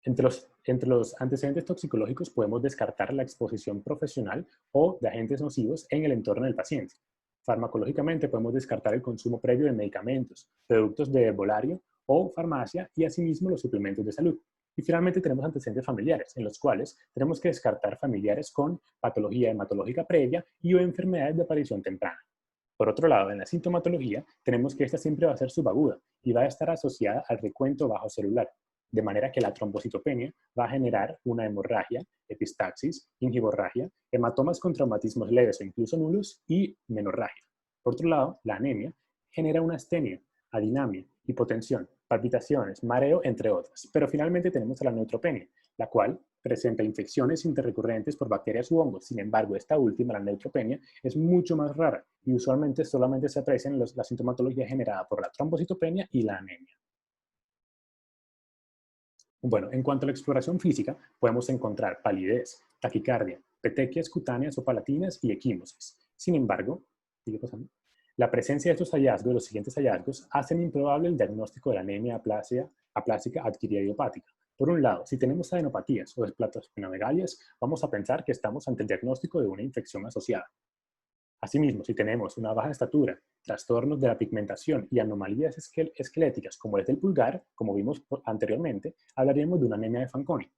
Speaker 5: Entre los antecedentes toxicológicos podemos descartar la exposición profesional o de agentes nocivos en el entorno del paciente. Farmacológicamente podemos descartar el consumo previo de medicamentos, productos de herbolario o farmacia y asimismo los suplementos de salud. Y finalmente tenemos antecedentes familiares, en los cuales tenemos que descartar familiares con patología hematológica previa y o enfermedades de aparición temprana. Por otro lado, en la sintomatología, tenemos que esta siempre va a ser subaguda y va a estar asociada al recuento bajo celular, de manera que la trombocitopenia va a generar una hemorragia, epistaxis, gingivorragia, hematomas con traumatismos leves o incluso nulos y menorragia. Por otro lado, la anemia genera una astenia, adinamia, hipotensión, palpitaciones, mareo, entre otras. Pero finalmente tenemos a la neutropenia, la cual presenta infecciones interrecurrentes por bacterias u hongos. Sin embargo, esta última, la neutropenia, es mucho más rara y usualmente solamente se aprecia en la sintomatología generada por la trombocitopenia y la anemia. Bueno, en cuanto a la exploración física, podemos encontrar palidez, taquicardia, petequias cutáneas o palatinas y equimosis. Sin embargo, la presencia de estos hallazgos, los siguientes hallazgos, hacen improbable el diagnóstico de la anemia aplásica adquirida idiopática. Por un lado, si tenemos adenopatías o esplenomegalías, vamos a pensar que estamos ante el diagnóstico de una infección asociada. Asimismo, si tenemos una baja estatura, trastornos de la pigmentación y anomalías esqueléticas como es del pulgar, como vimos anteriormente, hablaríamos de una anemia de Fanconi.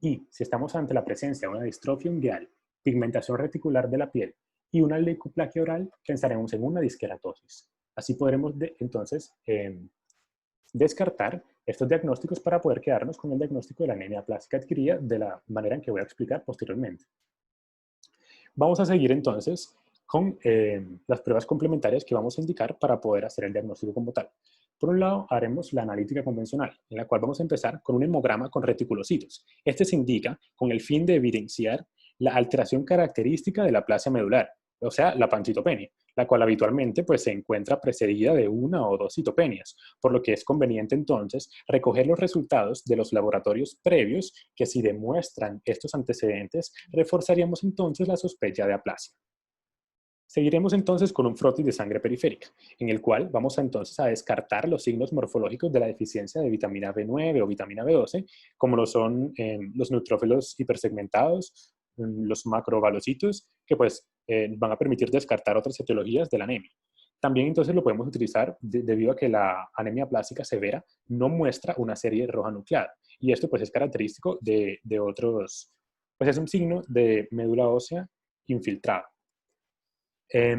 Speaker 5: Y si estamos ante la presencia de una distrofia ungueal, pigmentación reticular de la piel y una leucoplaquia oral, pensaremos en una disqueratosis. Así podremos entonces descartar estos diagnósticos para poder quedarnos con el diagnóstico de la anemia aplásica adquirida de la manera en que voy a explicar posteriormente. Vamos a seguir entonces con las pruebas complementarias que vamos a indicar para poder hacer el diagnóstico como tal. Por un lado, haremos la analítica convencional, en la cual vamos a empezar con un hemograma con reticulocitos. Este se indica con el fin de evidenciar la alteración característica de la aplasia medular, o sea, la pancitopenia, la cual habitualmente se encuentra precedida de una o dos citopenias, por lo que es conveniente entonces recoger los resultados de los laboratorios previos que si demuestran estos antecedentes, reforzaríamos entonces la sospecha de aplasia. Seguiremos entonces con un frotis de sangre periférica, en el cual vamos entonces a descartar los signos morfológicos de la deficiencia de vitamina B9 o vitamina B12, como lo son los neutrófilos hipersegmentados, los macrovalocitos, que van a permitir descartar otras etiologías de la anemia. También entonces lo podemos utilizar debido a que la anemia plástica severa no muestra una serie roja nucleada. Y esto pues es característico de otros, pues es un signo de médula ósea infiltrada.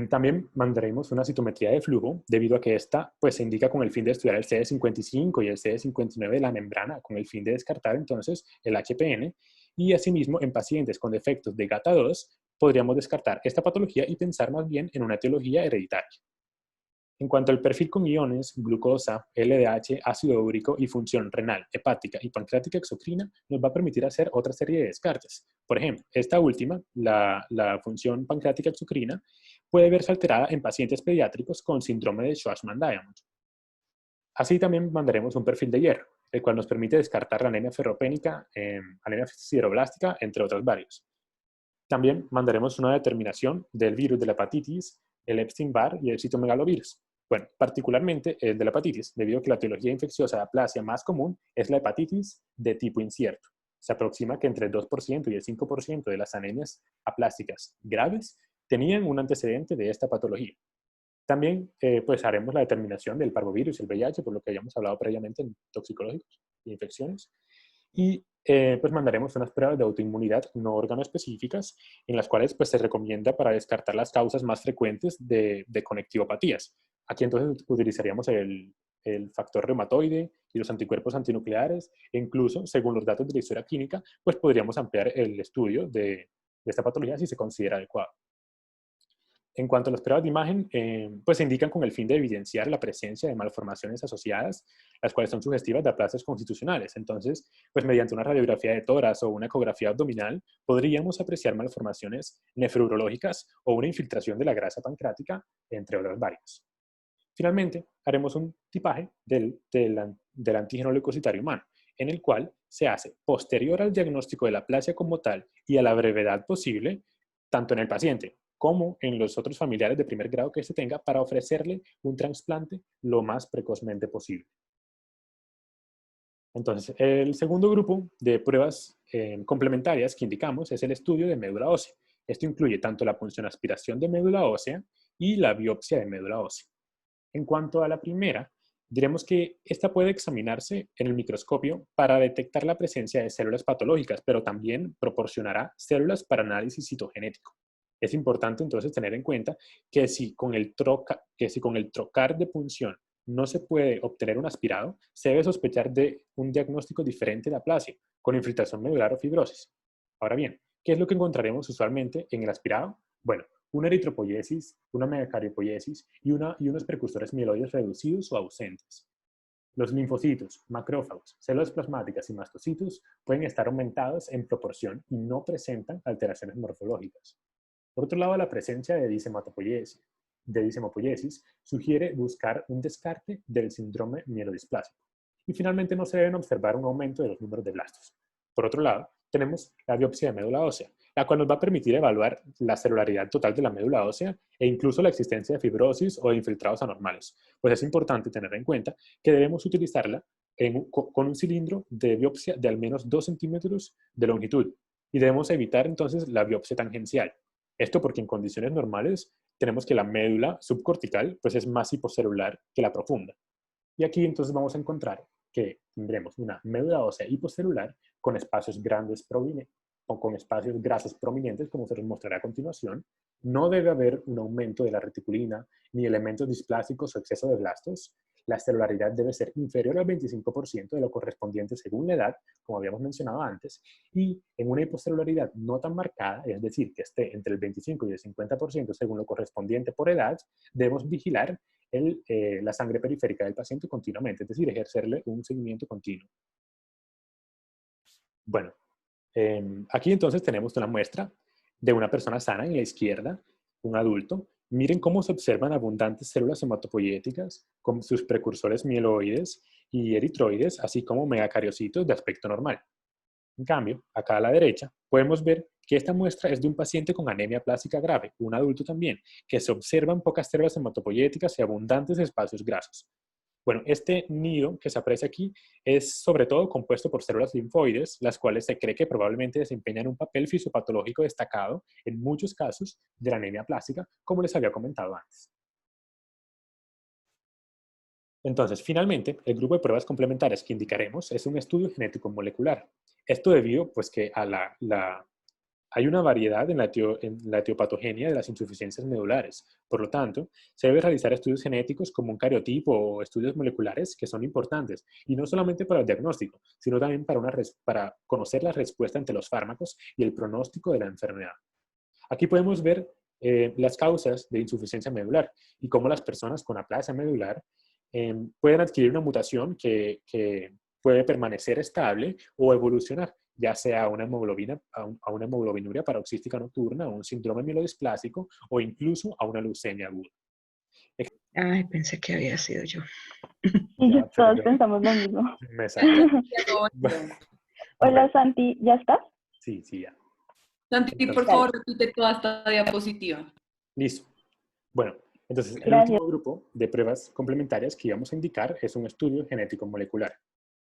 Speaker 5: También mandaremos una citometría de flujo, debido a que esta pues, se indica con el fin de estudiar el CD55 y el CD59 de la membrana, con el fin de descartar entonces el HPN, y asimismo en pacientes con defectos de GATA2 podríamos descartar esta patología y pensar más bien en una etiología hereditaria. En cuanto al perfil con iones, glucosa, LDH, ácido úrico y función renal, hepática y pancreática exocrina, nos va a permitir hacer otra serie de descartes. Por ejemplo, esta última, la función pancreática exocrina, puede verse alterada en pacientes pediátricos con síndrome de Shwachman-Diamond. Así también mandaremos un perfil de hierro, el cual nos permite descartar la anemia ferropénica, anemia sideroblástica, entre otros varios. También mandaremos una determinación del virus de la hepatitis, el Epstein-Barr y el citomegalovirus. Bueno, particularmente el de la hepatitis, debido a que la etiología infecciosa de aplasia más común es la hepatitis de tipo incierto. Se aproxima que entre el 2% y el 5% de las anemias aplásicas graves tenían un antecedente de esta patología. También pues haremos la determinación del parvovirus y el VIH, por lo que hayamos hablado previamente en toxicológicos y infecciones. Y pues mandaremos unas pruebas de autoinmunidad no organoespecíficas, en las cuales pues, se recomienda para descartar las causas más frecuentes de conectivopatías. Aquí entonces utilizaríamos el factor reumatoide y los anticuerpos antinucleares, e incluso, según los datos de la historia clínica, pues podríamos ampliar el estudio de esta patología si se considera adecuado. En cuanto a las pruebas de imagen, pues se indican con el fin de evidenciar la presencia de malformaciones asociadas, las cuales son sugestivas de aplasias constitucionales. Entonces, pues mediante una radiografía de tórax o una ecografía abdominal, podríamos apreciar malformaciones nefrourológicas o una infiltración de la grasa pancreática, entre otras varias. Finalmente, haremos un tipaje del antígeno leucocitario humano, en el cual se hace posterior al diagnóstico de la aplasia como tal y a la brevedad posible, tanto en el paciente como en los otros familiares de primer grado que se tenga, para ofrecerle un trasplante lo más precozmente posible. Entonces, el segundo grupo de pruebas complementarias que indicamos es el estudio de médula ósea. Esto incluye tanto la punción aspiración de médula ósea y la biopsia de médula ósea. En cuanto a la primera, diremos que esta puede examinarse en el microscopio para detectar la presencia de células patológicas, pero también proporcionará células para análisis citogenético. Es importante entonces tener en cuenta que si con el trocar de punción no se puede obtener un aspirado, se debe sospechar de un diagnóstico diferente de aplasia, con infiltración medular o fibrosis. Ahora bien, ¿qué es lo que encontraremos usualmente en el aspirado? Bueno, una eritropoiesis, una megacariopoiesis y unos precursores mieloides reducidos o ausentes. Los linfocitos, macrófagos, células plasmáticas y mastocitos pueden estar aumentados en proporción y no presentan alteraciones morfológicas. Por otro lado, la presencia de dishemopoiesis sugiere buscar un descarte del síndrome mielodisplásico. Y finalmente no se deben observar un aumento de los números de blastos. Por otro lado, tenemos la biopsia de médula ósea, la cual nos va a permitir evaluar la celularidad total de la médula ósea e incluso la existencia de fibrosis o de infiltrados anormales. Pues es importante tener en cuenta que debemos utilizarla con un cilindro de biopsia de al menos 2 centímetros de longitud y debemos evitar entonces la biopsia tangencial. Esto porque en condiciones normales tenemos que la médula subcortical pues es más hipocelular que la profunda. Y aquí entonces vamos a encontrar que tendremos una médula ósea hipocelular con espacios grandes o con espacios grasos prominentes, como se les mostrará a continuación. No debe haber un aumento de la reticulina, ni elementos displásicos o exceso de blastos. La celularidad debe ser inferior al 25% de lo correspondiente según la edad, como habíamos mencionado antes, y en una hipocelularidad no tan marcada, es decir, que esté entre el 25 y el 50% según lo correspondiente por edad, debemos vigilar la sangre periférica del paciente continuamente, es decir, ejercerle un seguimiento continuo. Bueno, aquí entonces tenemos una muestra de una persona sana en la izquierda, un adulto. Miren cómo se observan abundantes células hematopoyéticas con sus precursores mieloides y eritroides, así como megacariocitos de aspecto normal. En cambio, acá a la derecha, podemos ver que esta muestra es de un paciente con anemia plástica grave, un adulto también, que se observan pocas células hematopoyéticas y abundantes espacios grasos. Bueno, este nido que se aprecia aquí es sobre todo compuesto por células linfoides, las cuales se cree que probablemente desempeñan un papel fisiopatológico destacado en muchos casos de la anemia plástica, como les había comentado antes. Entonces, finalmente, el grupo de pruebas complementarias que indicaremos es un estudio genético molecular. Esto debido pues, que hay una variedad en la etiopatogenia de las insuficiencias medulares. Por lo tanto, se debe realizar estudios genéticos como un cariotipo o estudios moleculares que son importantes, y no solamente para el diagnóstico, sino también para conocer la respuesta ante los fármacos y el pronóstico de la enfermedad. Aquí podemos ver las causas de insuficiencia medular y cómo las personas con aplasia medular pueden adquirir una mutación que puede permanecer estable o evolucionar, ya sea a una hemoglobinuria paroxística nocturna, a un síndrome mielodisplásico o incluso a una leucemia aguda.
Speaker 2: Ay, pensé que había sido yo.
Speaker 6: Y
Speaker 5: Ya, pero
Speaker 6: todos
Speaker 5: yo
Speaker 6: pensamos lo mismo.
Speaker 5: me saqué.
Speaker 6: Hola Santi, ¿ya estás?
Speaker 5: Sí, ya.
Speaker 7: Santi, por
Speaker 5: Entonces,
Speaker 7: favor, repite toda esta diapositiva.
Speaker 5: listo. Bueno, entonces el
Speaker 6: Gracias.
Speaker 5: último grupo de pruebas complementarias que íbamos a indicar es un estudio genético molecular.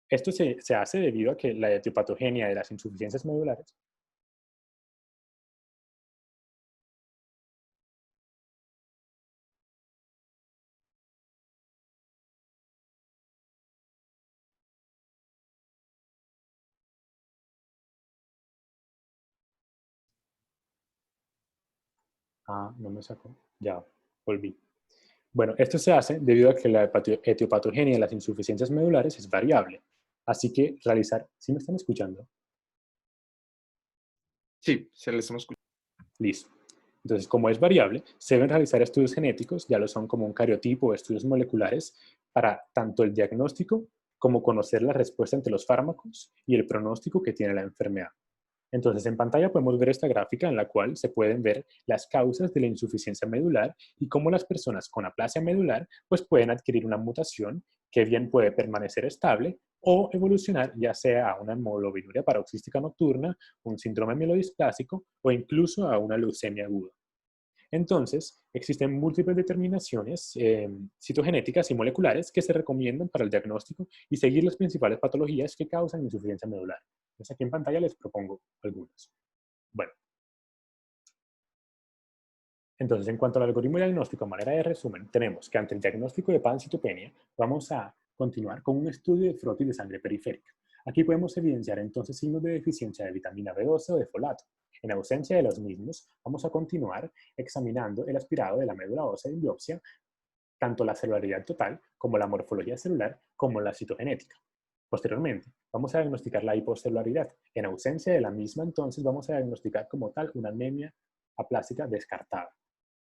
Speaker 5: Esto se hace debido a que la etiopatogenia de las insuficiencias medulares no me sacó. Ya, volví. Bueno, esto se hace debido a que la etiopatogenia de las insuficiencias medulares es variable. Así que ¿sí me están escuchando?
Speaker 4: Sí, se les estamos escuchando.
Speaker 5: Listo. Entonces, como es variable, se deben realizar estudios genéticos, ya lo son como un cariotipo o estudios moleculares, para tanto el diagnóstico como conocer la respuesta ante los fármacos y el pronóstico que tiene la enfermedad. Entonces, en pantalla podemos ver esta gráfica en la cual se pueden ver las causas de la insuficiencia medular y cómo las personas con aplasia medular pues pueden adquirir una mutación que bien puede permanecer estable o evolucionar ya sea a una hemoglobinuria paroxística nocturna, un síndrome mielodisplásico o incluso a una leucemia aguda. Entonces, existen múltiples determinaciones citogenéticas y moleculares que se recomiendan para el diagnóstico y seguir las principales patologías que causan insuficiencia medular. Entonces, aquí en pantalla les propongo algunas. Bueno. Entonces, en cuanto al algoritmo diagnóstico, a manera de resumen, tenemos que ante el diagnóstico de pancitopenia, vamos a continuar con un estudio de frotis de sangre periférica. Aquí podemos evidenciar entonces signos de deficiencia de vitamina B12 o de folato. En ausencia de los mismos, vamos a continuar examinando el aspirado de la médula ósea en biopsia, tanto la celularidad total como la morfología celular como la citogenética. Posteriormente, vamos a diagnosticar la hipocelularidad. En ausencia de la misma, entonces, vamos a diagnosticar como tal una anemia aplásica descartada.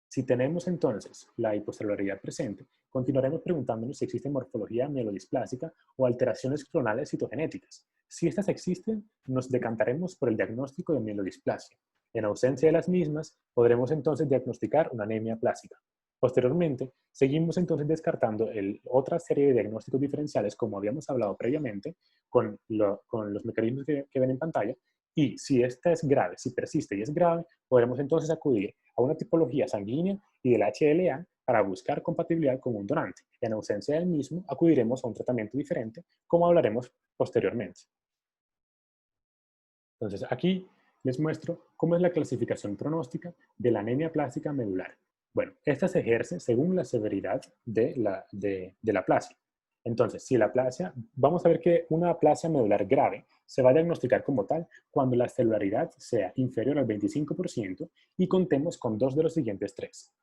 Speaker 5: Si tenemos entonces la hipocelularidad presente, continuaremos preguntándonos si existe morfología mielodisplásica o alteraciones clonales citogenéticas. Si estas existen, nos decantaremos por el diagnóstico de mielodisplasia. En ausencia de las mismas, podremos entonces diagnosticar una anemia plástica. Posteriormente, seguimos entonces descartando otra serie de diagnósticos diferenciales, como habíamos hablado previamente, con los mecanismos que ven en pantalla, y si esta es grave, si persiste y es grave, podremos entonces acudir a una tipología sanguínea y del HLA para buscar compatibilidad con un donante. En ausencia del mismo, acudiremos a un tratamiento diferente, como hablaremos posteriormente. Entonces, aquí les muestro cómo es la clasificación pronóstica de la anemia plástica medular. Bueno, esta se ejerce según la severidad de la aplasia. Entonces, si la aplasia, vamos a ver que una aplasia medular grave se va a diagnosticar como tal cuando la celularidad sea inferior al 25% y contemos con dos de los siguientes tres.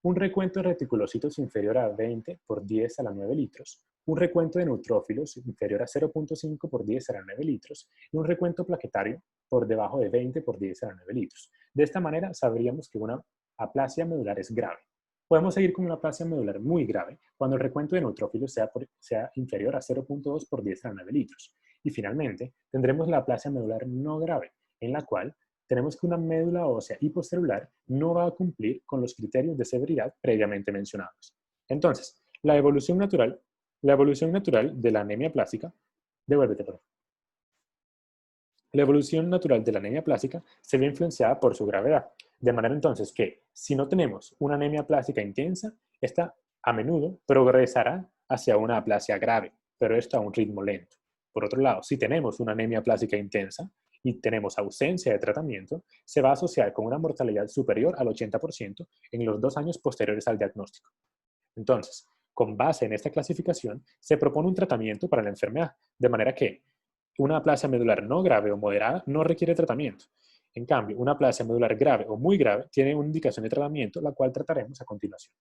Speaker 5: Un recuento de reticulocitos inferior a 20 por 10 a la 9 litros, un recuento de neutrófilos inferior a 0.5 por 10 a la 9 litros y un recuento plaquetario por debajo de 20 por 10 a la 9 litros. De esta manera sabríamos que una aplasia medular es grave. Podemos seguir con una aplasia medular muy grave cuando el recuento de neutrófilos sea inferior a 0.2 por 10 a la 9 litros. Y finalmente, tendremos la aplasia medular no grave, en la cual tenemos que una médula ósea hipocelular no va a cumplir con los criterios de severidad previamente mencionados. Entonces, la evolución natural de la anemia plástica, devuélvete, por favor. La evolución natural de la anemia plástica se ve influenciada por su gravedad, de manera entonces que si no tenemos una anemia plástica intensa, esta a menudo progresará hacia una aplasia grave, pero esto a un ritmo lento. Por otro lado, si tenemos una anemia plástica intensa y tenemos ausencia de tratamiento, se va a asociar con una mortalidad superior al 80% en los 2 años posteriores al diagnóstico. Entonces, con base en esta clasificación, se propone un tratamiento para la enfermedad, de manera que una aplasia medular no grave o moderada no requiere tratamiento. En cambio, una aplasia medular grave o muy grave tiene una indicación de tratamiento, la cual trataremos a continuación.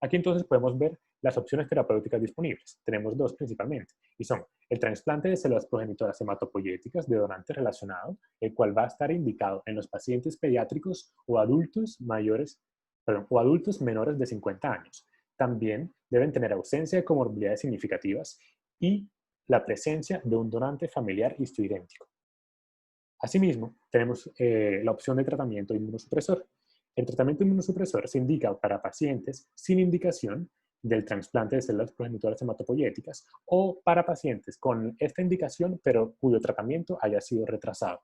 Speaker 5: Aquí entonces podemos ver las opciones terapéuticas disponibles. Tenemos 2 principalmente, y son el trasplante de células progenitoras hematopoyéticas de donante relacionado, el cual va a estar indicado en los pacientes pediátricos o adultos menores de 50 años. También deben tener ausencia de comorbilidades significativas y la presencia de un donante familiar histoidéntico. Asimismo, tenemos la opción de tratamiento inmunosupresor. El tratamiento inmunosupresor se indica para pacientes sin indicación del trasplante de células progenitoras hematopoyéticas o para pacientes con esta indicación pero cuyo tratamiento haya sido retrasado.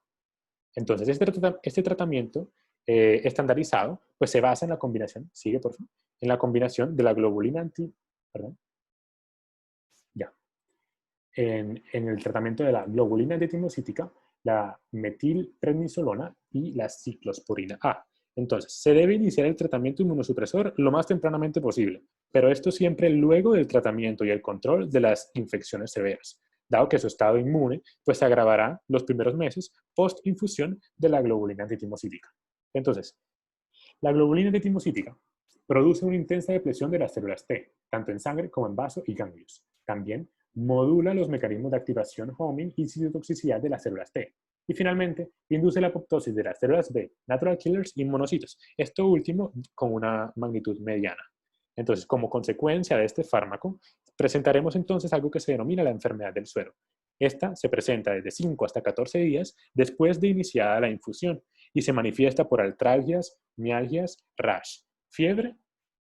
Speaker 5: Entonces, este tratamiento estandarizado pues se basa en la combinación, en la combinación de la globulina en el tratamiento de la globulina antitimocítica, la metilprednisolona y la ciclosporina A. Entonces, se debe iniciar el tratamiento inmunosupresor lo más tempranamente posible, pero esto siempre luego del tratamiento y el control de las infecciones severas, dado que su estado inmune pues se agravará los primeros meses post-infusión de la globulina antitimocítica. Entonces, la globulina antitimocítica produce una intensa depresión de las células T, tanto en sangre como en vaso y ganglios. También modula los mecanismos de activación homing y citotoxicidad de las células T. Y finalmente, induce la apoptosis de las células B, natural killers y monocitos, esto último con una magnitud mediana. Entonces, como consecuencia de este fármaco, presentaremos entonces algo que se denomina la enfermedad del suero. Esta se presenta desde 5 hasta 14 días después de iniciada la infusión y se manifiesta por artralgias, mialgias, rash, fiebre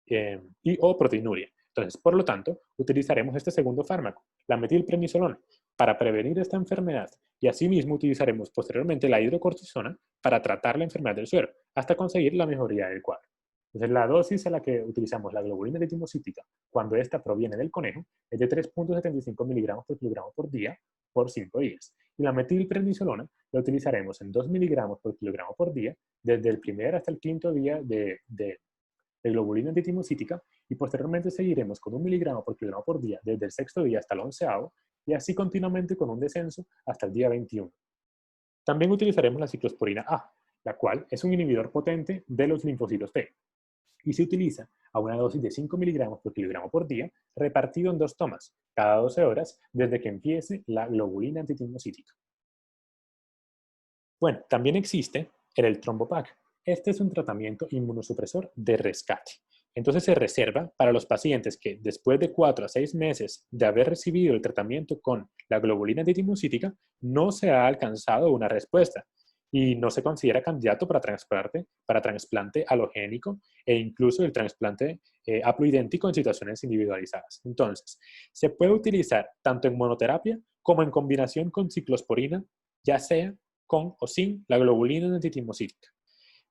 Speaker 5: y o proteinuria. Entonces, por lo tanto, utilizaremos este segundo fármaco, la metilprednisolona, para prevenir esta enfermedad y asimismo utilizaremos posteriormente la hidrocortisona para tratar la enfermedad del suero hasta conseguir la mejoría del cuadro. Entonces, la dosis a la que utilizamos la globulina antitimocítica cuando esta proviene del conejo es de 3.75 miligramos por kilogramo por día por 5 días. Y la metilprednisolona la utilizaremos en 2 miligramos por kilogramo por día desde el primer hasta el quinto día de globulina antitimocítica y posteriormente seguiremos con 1 miligramo por kilogramo por día desde el 6º día hasta el 11º y así continuamente con un descenso hasta el día 21. También utilizaremos la ciclosporina A, la cual es un inhibidor potente de los linfocitos T y se utiliza a una dosis de 5 miligramos por kilogramo por día repartido en 2 tomas, cada 12 horas desde que empiece la globulina antitimocítica. Bueno, también existe el Trombopac. Este es un tratamiento inmunosupresor de rescate. Entonces se reserva para los pacientes que después de 4 a 6 meses de haber recibido el tratamiento con la globulina antitimocítica no se ha alcanzado una respuesta y no se considera candidato para trasplante halogénico e incluso el trasplante haploidéntico en situaciones individualizadas. Entonces, se puede utilizar tanto en monoterapia como en combinación con ciclosporina, ya sea con o sin la globulina antitimocítica.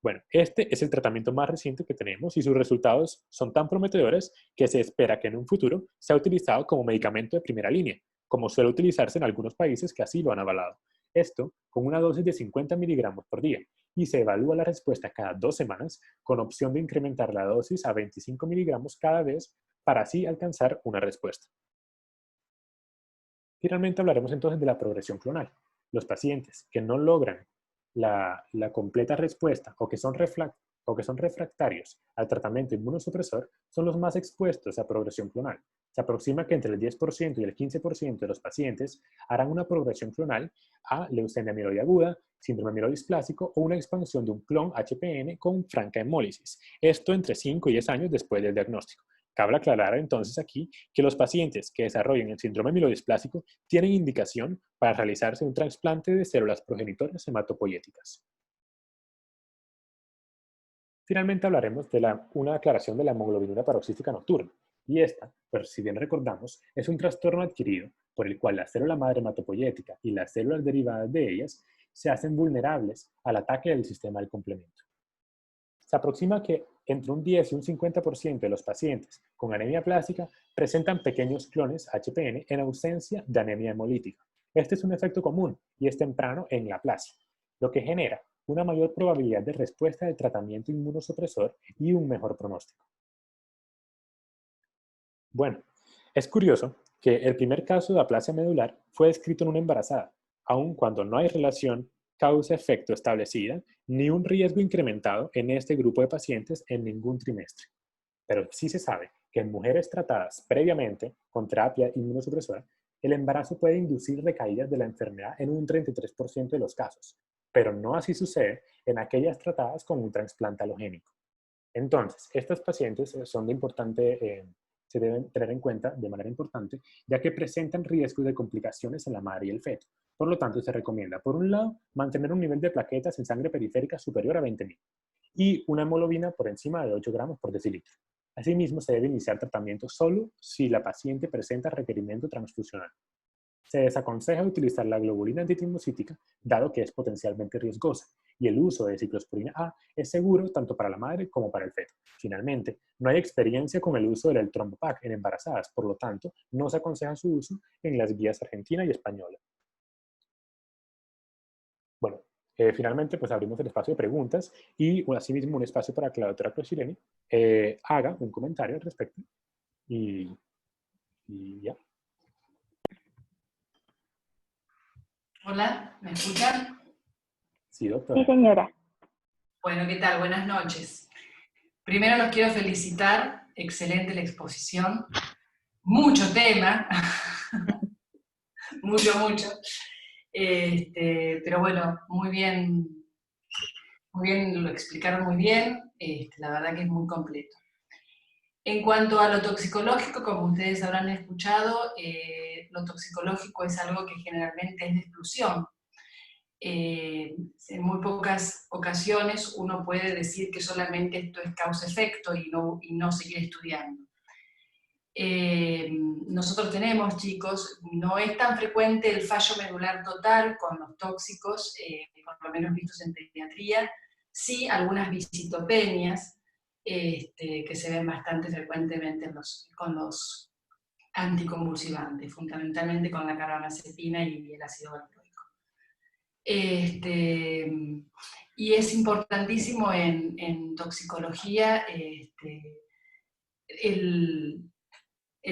Speaker 5: Bueno, este es el tratamiento más reciente que tenemos y sus resultados son tan prometedores que se espera que en un futuro sea utilizado como medicamento de primera línea, como suele utilizarse en algunos países que así lo han avalado. Esto con una dosis de 50 miligramos por día y se evalúa la respuesta cada 2 semanas con opción de incrementar la dosis a 25 miligramos cada vez para así alcanzar una respuesta. Finalmente hablaremos entonces de la progresión clonal. Los pacientes que no logran la completa respuesta o que son refractarios al tratamiento inmunosupresor son los más expuestos a progresión clonal. Se aproxima que entre el 10% y el 15% de los pacientes harán una progresión clonal a leucemia amiloide aguda, síndrome amiloidisplásico o una expansión de un clon HPN con franca hemólisis. Esto entre 5 y 10 años después del diagnóstico. Cabe aclarar entonces aquí que los pacientes que desarrollen el síndrome amiloidisplásico tienen indicación para realizarse un trasplante de células progenitoras hematopoyéticas. Finalmente hablaremos de una aclaración de la hemoglobinura paroxística nocturna. Y esta, pero si bien recordamos, es un trastorno adquirido por el cual la célula madre hematopoyética y las células derivadas de ellas se hacen vulnerables al ataque del sistema del complemento. Se aproxima que entre un 10 y un 50% de los pacientes con anemia plástica presentan pequeños clones HPN en ausencia de anemia hemolítica. Este es un efecto común y es temprano en la aplasia, lo que genera una mayor probabilidad de respuesta del tratamiento inmunosupresor y un mejor pronóstico. Bueno, es curioso que el primer caso de aplasia medular fue descrito en una embarazada, aun cuando no hay relación causa-efecto establecida ni un riesgo incrementado en este grupo de pacientes en ningún trimestre. Pero sí se sabe que en mujeres tratadas previamente con terapia inmunosupresora, el embarazo puede inducir recaídas de la enfermedad en un 33% de los casos, pero no así sucede en aquellas tratadas con un trasplante halogénico. Entonces, estas pacientes son de importante, se deben tener en cuenta de manera importante, ya que presentan riesgos de complicaciones en la madre y el feto. Por lo tanto, se recomienda, por un lado, mantener un nivel de plaquetas en sangre periférica superior a 20.000 y una hemoglobina por encima de 8 gramos por decilitro. Asimismo, se debe iniciar tratamiento solo si la paciente presenta requerimiento transfusional. Se desaconseja utilizar la globulina antitrombocítica, dado que es potencialmente riesgosa, y el uso de ciclosporina A es seguro tanto para la madre como para el feto. Finalmente, no hay experiencia con el uso del Trombopac en embarazadas, por lo tanto, no se aconseja su uso en las guías argentina y española. Bueno, finalmente, pues abrimos el espacio de preguntas y asimismo un espacio para que la doctora Crosileni haga un comentario al respecto. Y ya.
Speaker 7: Hola, ¿me escuchan?
Speaker 5: Sí, doctora.
Speaker 6: Sí, señora.
Speaker 7: Bueno, ¿qué tal? Buenas noches. Primero los quiero felicitar, excelente la exposición, mucho tema, mucho. Pero bueno, muy bien, lo explicaron muy bien, la verdad que es muy completo. En cuanto a lo toxicológico, como ustedes habrán escuchado, lo toxicológico es algo que generalmente es de exclusión. En muy pocas ocasiones uno puede decir que solamente esto es causa-efecto y no seguir estudiando. Nosotros tenemos, chicos, no es tan frecuente el fallo medular total con los tóxicos, por lo menos vistos en pediatría, sí algunas visitopenias, que se ven bastante frecuentemente con los anticonvulsivantes, fundamentalmente con la carbamazepina y el ácido valproico. Y es importantísimo en toxicología el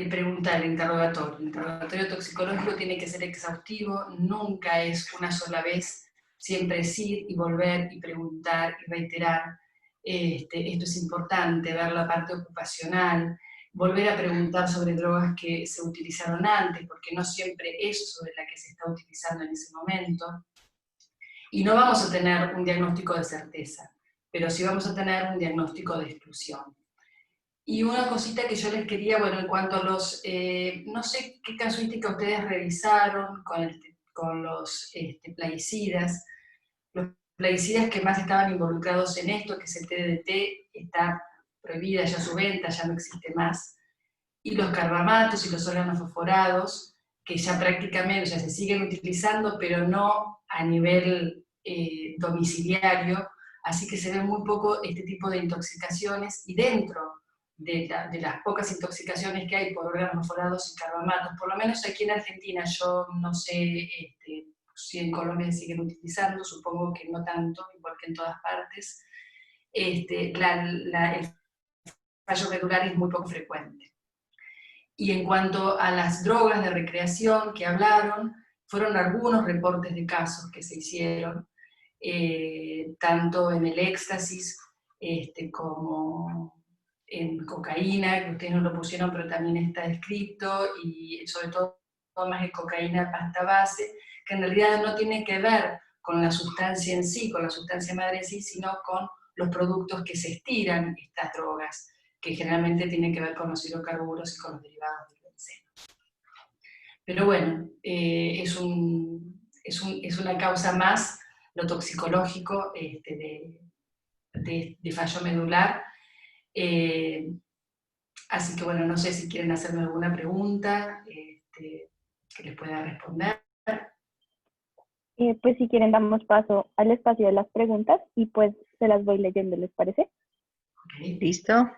Speaker 7: preguntar, el interrogatorio. El interrogatorio toxicológico tiene que ser exhaustivo, nunca es una sola vez, siempre es ir y volver y preguntar y reiterar. Esto es importante, ver la parte ocupacional, volver a preguntar sobre drogas que se utilizaron antes, porque no siempre es sobre la que se está utilizando en ese momento. Y no vamos a tener un diagnóstico de certeza, pero sí vamos a tener un diagnóstico de exclusión. Y una cosita que yo les quería, bueno, en cuanto a los, no sé qué casuística ustedes revisaron con los plaguicidas. Los plaguicidas que más estaban involucrados en esto, que es el TDT, está prohibida ya su venta, ya no existe más. Y los carbamatos y los organofosforados, que ya prácticamente ya se siguen utilizando, pero no a nivel domiciliario, así que se ve muy poco este tipo de intoxicaciones, y dentro de las pocas intoxicaciones que hay por organofosforados y carbamatos, por lo menos aquí en Argentina, yo no sé si en Colombia se siguen utilizando, supongo que no tanto, igual que en todas partes, el fallo medular es muy poco frecuente. Y en cuanto a las drogas de recreación que hablaron, fueron algunos reportes de casos que se hicieron, tanto en el éxtasis como en cocaína, que ustedes no lo pusieron, pero también está descrito, y sobre todo más en cocaína pasta base, que en realidad no tiene que ver con la sustancia en sí, con la sustancia madre en sí, sino con los productos que se estiran estas drogas, que generalmente tienen que ver con los hidrocarburos y con los derivados del benceno. Pero bueno, es una causa más, lo toxicológico de fallo medular. Así que bueno, no sé si quieren hacerme alguna pregunta que les pueda responder.
Speaker 6: Pues si quieren damos paso al espacio de las preguntas y pues se las voy leyendo, ¿les parece?
Speaker 2: ¿Listo?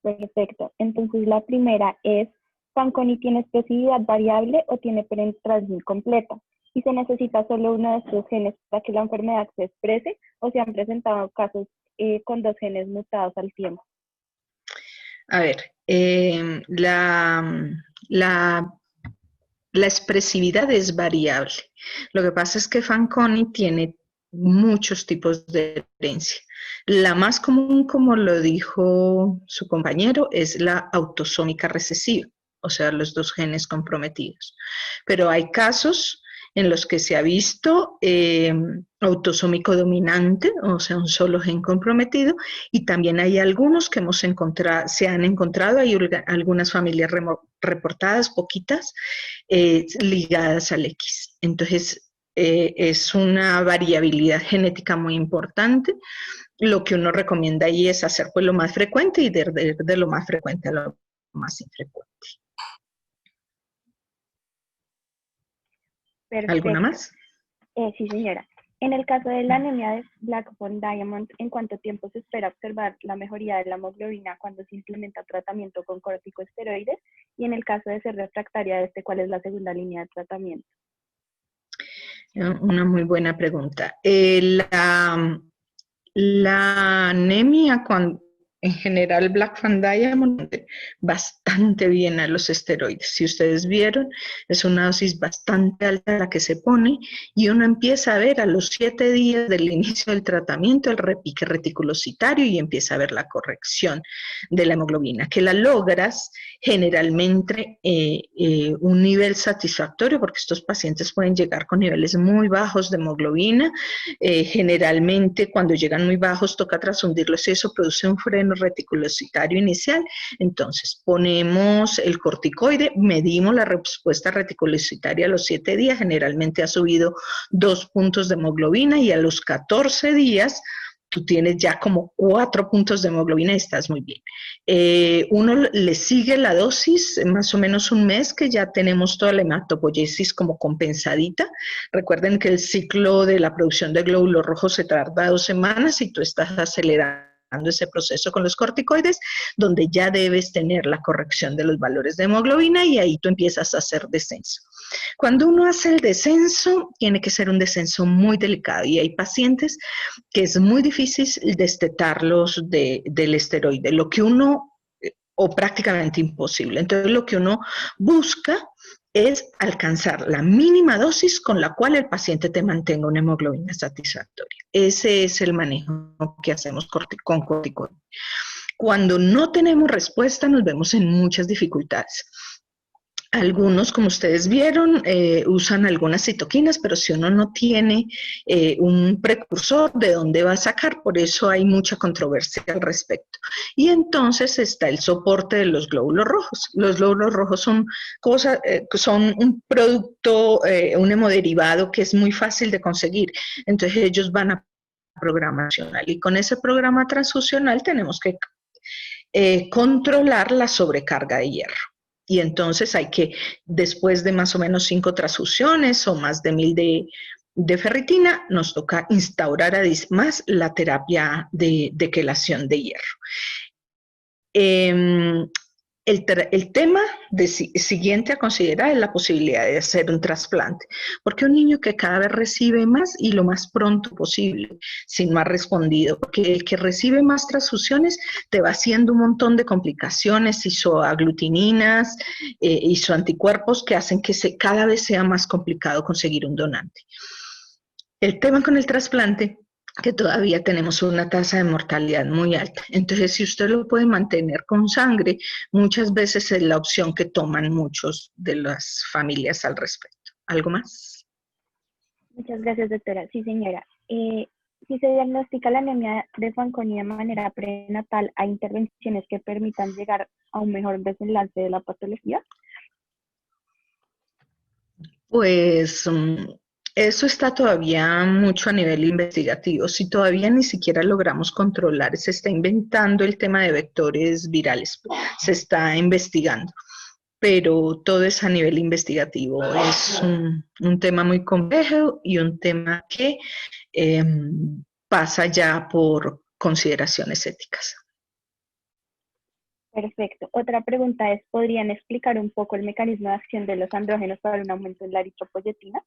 Speaker 6: Perfecto. Entonces la primera es, Fanconi tiene expresividad variable o tiene penetración completa. Y se necesita solo uno de estos genes para que la enfermedad se exprese, o se han presentado casos con dos genes mutados al tiempo.
Speaker 2: A ver, la expresividad es variable. Lo que pasa es que Fanconi tiene muchos tipos de herencia. La más común, como lo dijo su compañero, es la autosómica recesiva, o sea, los dos genes comprometidos. Pero hay casos en los que se ha visto autosómico dominante, o sea, un solo gen comprometido, y también hay algunos que se han encontrado, hay algunas familias reportadas, poquitas, ligadas al X. Entonces, es una variabilidad genética muy importante. Lo que uno recomienda ahí es hacer pues lo más frecuente y de lo más frecuente a lo más infrecuente.
Speaker 6: Perfecto.
Speaker 2: ¿Alguna más?
Speaker 6: Sí, señora. En el caso de la anemia de Black von Diamond, ¿en cuánto tiempo se espera observar la mejoría de la hemoglobina cuando se implementa tratamiento con corticosteroides? Y en el caso de ser refractaria a este, ¿cuál es la segunda línea de tratamiento?
Speaker 2: Una muy buena pregunta. La anemia, en general Black Van Diamond, bastante bien a los esteroides. Si ustedes vieron, es una dosis bastante alta la que se pone y uno empieza a ver a los 7 días del inicio del tratamiento el repique reticulocitario y empieza a ver la corrección de la hemoglobina, que la logras generalmente un nivel satisfactorio, porque estos pacientes pueden llegar con niveles muy bajos de hemoglobina. Generalmente cuando llegan muy bajos toca transfundirlos y eso produce un freno reticulocitario inicial. Entonces ponemos el corticoide, medimos la respuesta reticulocitaria a los 7 días, generalmente ha subido 2 puntos de hemoglobina y a los 14 días tú tienes ya como 4 puntos de hemoglobina y estás muy bien. Uno le sigue la dosis, más o menos un mes, que ya tenemos toda la hematopoiesis como compensadita. Recuerden que el ciclo de la producción de glóbulos rojos se tarda 2 semanas y tú estás acelerando ese proceso con los corticoides, donde ya debes tener la corrección de los valores de hemoglobina y ahí tú empiezas a hacer descenso. Cuando uno hace el descenso, tiene que ser un descenso muy delicado y hay pacientes que es muy difícil destetarlos del esteroide, lo que uno, o prácticamente imposible. Entonces lo que uno busca es alcanzar la mínima dosis con la cual el paciente te mantenga una hemoglobina satisfactoria. Ese es el manejo que hacemos con corticoides. Cuando no tenemos respuesta, nos vemos en muchas dificultades. Algunos, como ustedes vieron, usan algunas citoquinas, pero si uno no tiene un precursor, ¿de dónde va a sacar? Por eso hay mucha controversia al respecto. Y entonces está el soporte de los glóbulos rojos. Los glóbulos rojos son un producto, un hemodiderivado que es muy fácil de conseguir. Entonces ellos van a programa transfusional y con ese programa transfusional tenemos que controlar la sobrecarga de hierro. Y entonces hay que, después de más o menos 5 transfusiones o más de 1000 de ferritina, nos toca instaurar más la terapia de quelación de hierro. El tema siguiente a considerar es la posibilidad de hacer un trasplante, porque un niño que cada vez recibe más y lo más pronto posible, si no ha respondido, porque el que recibe más transfusiones te va haciendo un montón de complicaciones, isoaglutininas, isoanticuerpos que hacen que cada vez sea más complicado conseguir un donante. El tema con el trasplante, que todavía tenemos una tasa de mortalidad muy alta. Entonces, si usted lo puede mantener con sangre, muchas veces es la opción que toman muchos de las familias al respecto. ¿Algo más?
Speaker 6: Muchas gracias, doctora. Sí, señora. Si se diagnostica la anemia de Fanconi de manera prenatal, ¿hay intervenciones que permitan llegar a un mejor desenlace de la patología?
Speaker 2: Pues eso está todavía mucho a nivel investigativo. Si todavía ni siquiera logramos controlar, se está inventando el tema de vectores virales, se está investigando, pero todo es a nivel investigativo. Es un tema muy complejo y un tema que pasa ya por consideraciones éticas.
Speaker 6: Perfecto. Otra pregunta es, ¿podrían explicar un poco el mecanismo de acción de los andrógenos para un aumento en la eritropoyetina?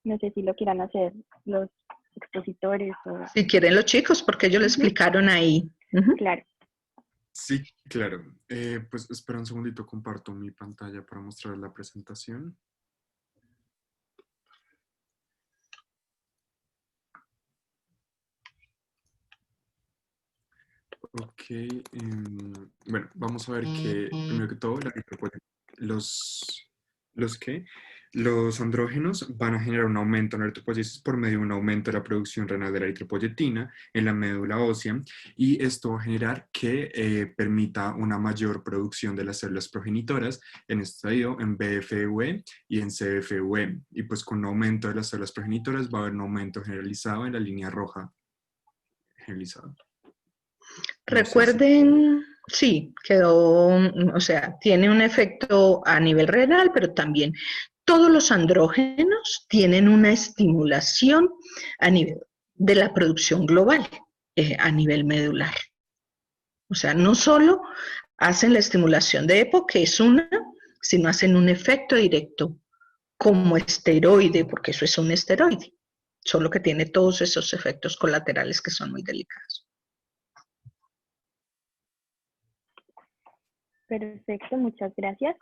Speaker 6: No sé si lo quieran hacer los expositores o...
Speaker 2: Si quieren los chicos, porque ellos lo explicaron ahí.
Speaker 6: Claro.
Speaker 1: Sí, claro. Pues espera un segundito, comparto mi pantalla para mostrar la presentación. Ok, bueno, vamos a ver que, primero que todo, los andrógenos van a generar un aumento en la eritropoyesis por medio de un aumento de la producción renal de la eritropoyetina en la médula ósea, y esto va a generar que permita una mayor producción de las células progenitoras, en este estadio en BFV y en CFV, y pues con un aumento de las células progenitoras va a haber un aumento generalizado en la línea roja generalizada.
Speaker 2: Recuerden, sí, quedó, o sea, tiene un efecto a nivel renal, pero también todos los andrógenos tienen una estimulación a nivel de la producción global, a nivel medular. O sea, no solo hacen la estimulación de EPO, que es una, sino hacen un efecto directo como esteroide, porque eso es un esteroide, solo que tiene todos esos efectos colaterales que son muy delicados.
Speaker 6: Perfecto, muchas gracias.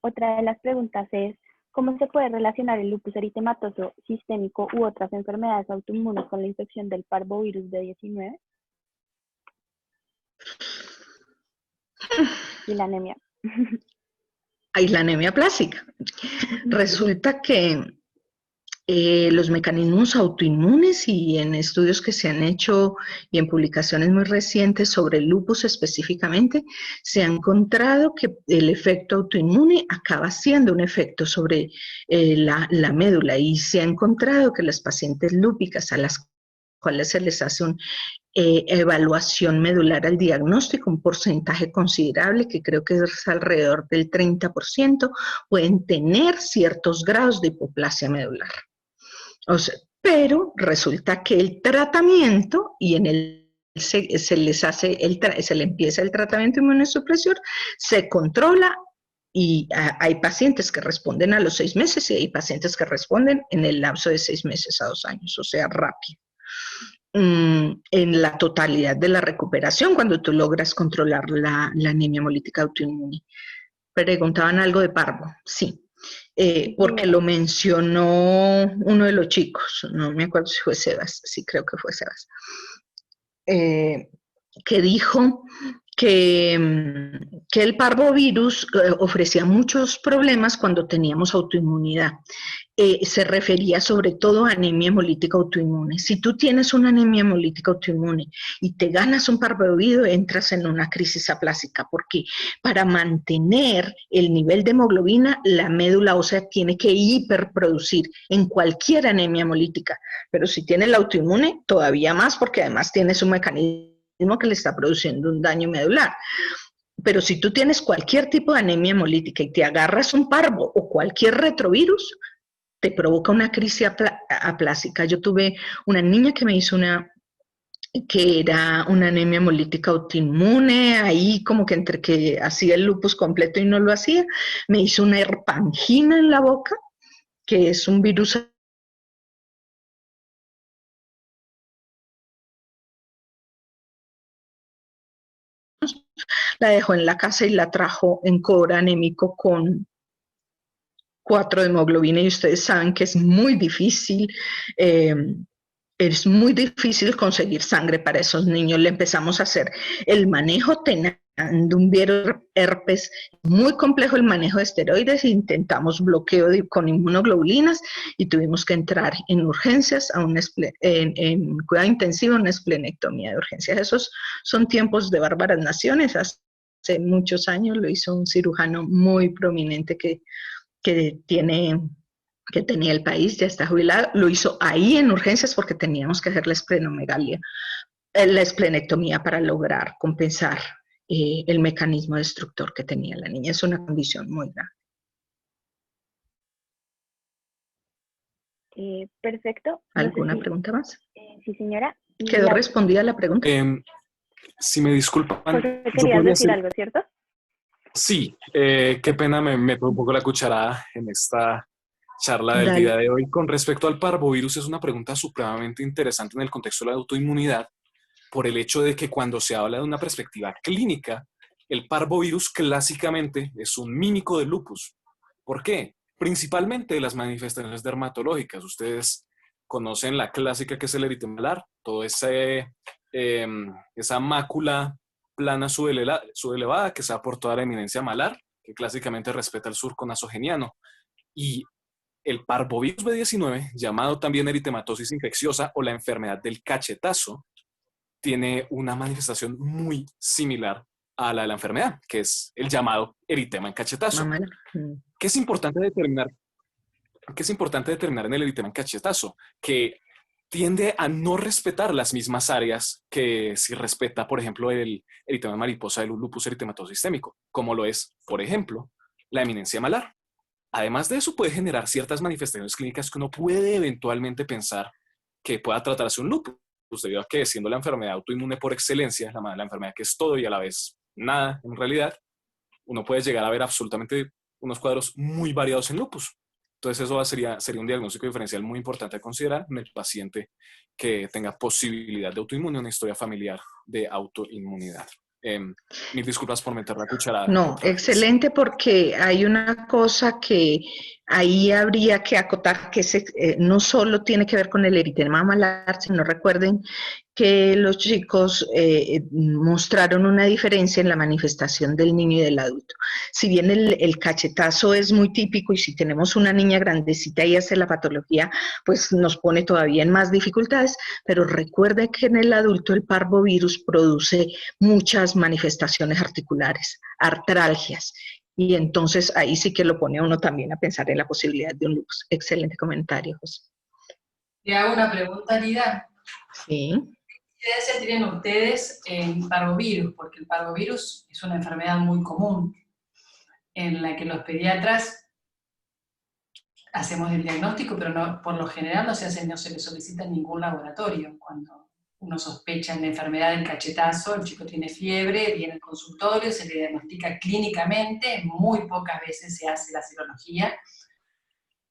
Speaker 6: Otra de las preguntas es, ¿cómo se puede relacionar el lupus eritematoso sistémico u otras enfermedades autoinmunes con la infección del parvovirus B19 y la anemia?
Speaker 2: Hay la anemia plástica. Resulta que los mecanismos autoinmunes, y en estudios que se han hecho y en publicaciones muy recientes sobre el lupus específicamente, se ha encontrado que el efecto autoinmune acaba siendo un efecto sobre la médula, y se ha encontrado que las pacientes lúpicas a las cuales se les hace una evaluación medular al diagnóstico, un porcentaje considerable, que creo que es alrededor del 30%, pueden tener ciertos grados de hipoplasia medular. O sea, pero resulta que el tratamiento, y en el se le empieza el tratamiento inmunosupresor, se controla, y hay pacientes que responden a los 6 meses y hay pacientes que responden en el lapso de 6 meses a 2 años, o sea, rápido. En la totalidad de la recuperación, cuando tú logras controlar la anemia hemolítica autoinmune. Preguntaban algo de parvo, sí. Porque lo mencionó uno de los chicos, no me acuerdo si fue Sebas, sí creo que fue Sebas, que dijo que el parvovirus ofrecía muchos problemas cuando teníamos autoinmunidad. Se refería sobre todo a anemia hemolítica autoinmune. Si tú tienes una anemia hemolítica autoinmune y te ganas un parvovirus, entras en una crisis aplásica, porque para mantener el nivel de hemoglobina, la médula ósea tiene que hiperproducir en cualquier anemia hemolítica. Pero si tienes la autoinmune, todavía más, porque además tienes un mecanismo que le está produciendo un daño medular. Pero si tú tienes cualquier tipo de anemia hemolítica y te agarras un parvo o cualquier retrovirus, te provoca una crisis aplásica. Yo tuve una niña que me hizo que era una anemia hemolítica autoinmune, ahí como que entre que hacía el lupus completo y no lo hacía, me hizo una herpangina en la boca, que es un virus. La dejó en la casa y la trajo en cobre anémico con 4 de hemoglobina, y ustedes saben que es muy difícil conseguir sangre para esos niños. Le empezamos a hacer el manejo tenaz de un virus herpes, muy complejo el manejo de esteroides, intentamos bloqueo con inmunoglobulinas y tuvimos que entrar en urgencias, en cuidado intensivo, una esplenectomía de urgencias. Esos son tiempos de bárbaras naciones. Hace muchos años lo hizo un cirujano muy prominente que tenía el país, ya está jubilado, lo hizo ahí en urgencias porque teníamos que hacer la esplenomegalia, la esplenectomía, para lograr compensar el mecanismo destructor que tenía la niña. Es una condición muy grave.
Speaker 6: Perfecto.
Speaker 2: ¿Alguna pregunta más?
Speaker 6: Sí, señora.
Speaker 2: ¿Quedó respondida la pregunta?
Speaker 8: Si me disculpan,
Speaker 6: Jorge,
Speaker 8: yo
Speaker 6: querías
Speaker 8: podría
Speaker 6: decir
Speaker 8: hacer...
Speaker 6: algo, ¿cierto?
Speaker 8: Sí, qué pena, me meto un poco la cucharada en esta charla del día
Speaker 2: Dale.
Speaker 8: de hoy. Con respecto al parvovirus, es una pregunta supremamente interesante en el contexto de la autoinmunidad, por el hecho de que cuando se habla de una perspectiva clínica, el parvovirus clásicamente es un mímico del lupus. ¿Por qué? Principalmente las manifestaciones dermatológicas. Ustedes conocen la clásica que es el eritema malar, todo esa mácula plana sublevada que se da por toda la eminencia malar, que clásicamente respeta el surco nasogeniano. Y el parvovirus B19, llamado también eritematosis infecciosa o la enfermedad del cachetazo, tiene una manifestación muy similar a la de la enfermedad, que es el llamado eritema en cachetazo.
Speaker 2: Mamá.
Speaker 8: ¿Qué es importante determinar? ¿Qué es importante determinar en el eritema en cachetazo? Que tiende a no respetar las mismas áreas que si respeta, por ejemplo, el eritema mariposa del lupus eritematoso sistémico, como lo es, por ejemplo, la eminencia malar. Además de eso, puede generar ciertas manifestaciones clínicas que uno puede eventualmente pensar que pueda tratarse un lupus, debido a que siendo la enfermedad autoinmune por excelencia, la enfermedad que es todo y a la vez nada en realidad, uno puede llegar a ver absolutamente unos cuadros muy variados en lupus. Entonces eso sería un diagnóstico diferencial muy importante a considerar en el paciente que tenga posibilidad de autoinmunidad, una historia familiar de autoinmunidad. Mil disculpas por meter la cucharada
Speaker 2: No,
Speaker 8: otra vez.
Speaker 2: excelente, porque hay una cosa que ahí habría que acotar, que no solo tiene que ver con el eritema malar, sino recuerden que los chicos mostraron una diferencia en la manifestación del niño y del adulto. Si bien el cachetazo es muy típico y si tenemos una niña grandecita y hace la patología, pues nos pone todavía en más dificultades, pero recuerden que en el adulto el parvovirus produce muchas manifestaciones articulares, artralgias, y entonces ahí sí que lo pone a uno también a pensar en la posibilidad de un lupus. Excelente comentario, José.
Speaker 7: Te hago una pregunta, Lida.
Speaker 2: Sí.
Speaker 7: ¿Qué incidencia tienen ustedes en parvovirus? Porque el parvovirus es una enfermedad muy común en la que los pediatras hacemos el diagnóstico, pero no, por lo general no se le solicita en ningún laboratorio. Cuando uno sospecha en la enfermedad del cachetazo, el chico tiene fiebre, viene al consultorio, se le diagnostica clínicamente, muy pocas veces se hace la serología,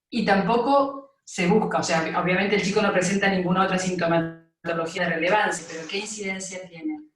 Speaker 7: y tampoco se busca, o sea, obviamente el chico no presenta ninguna otra sintomatología de relevancia, pero ¿qué incidencia tiene?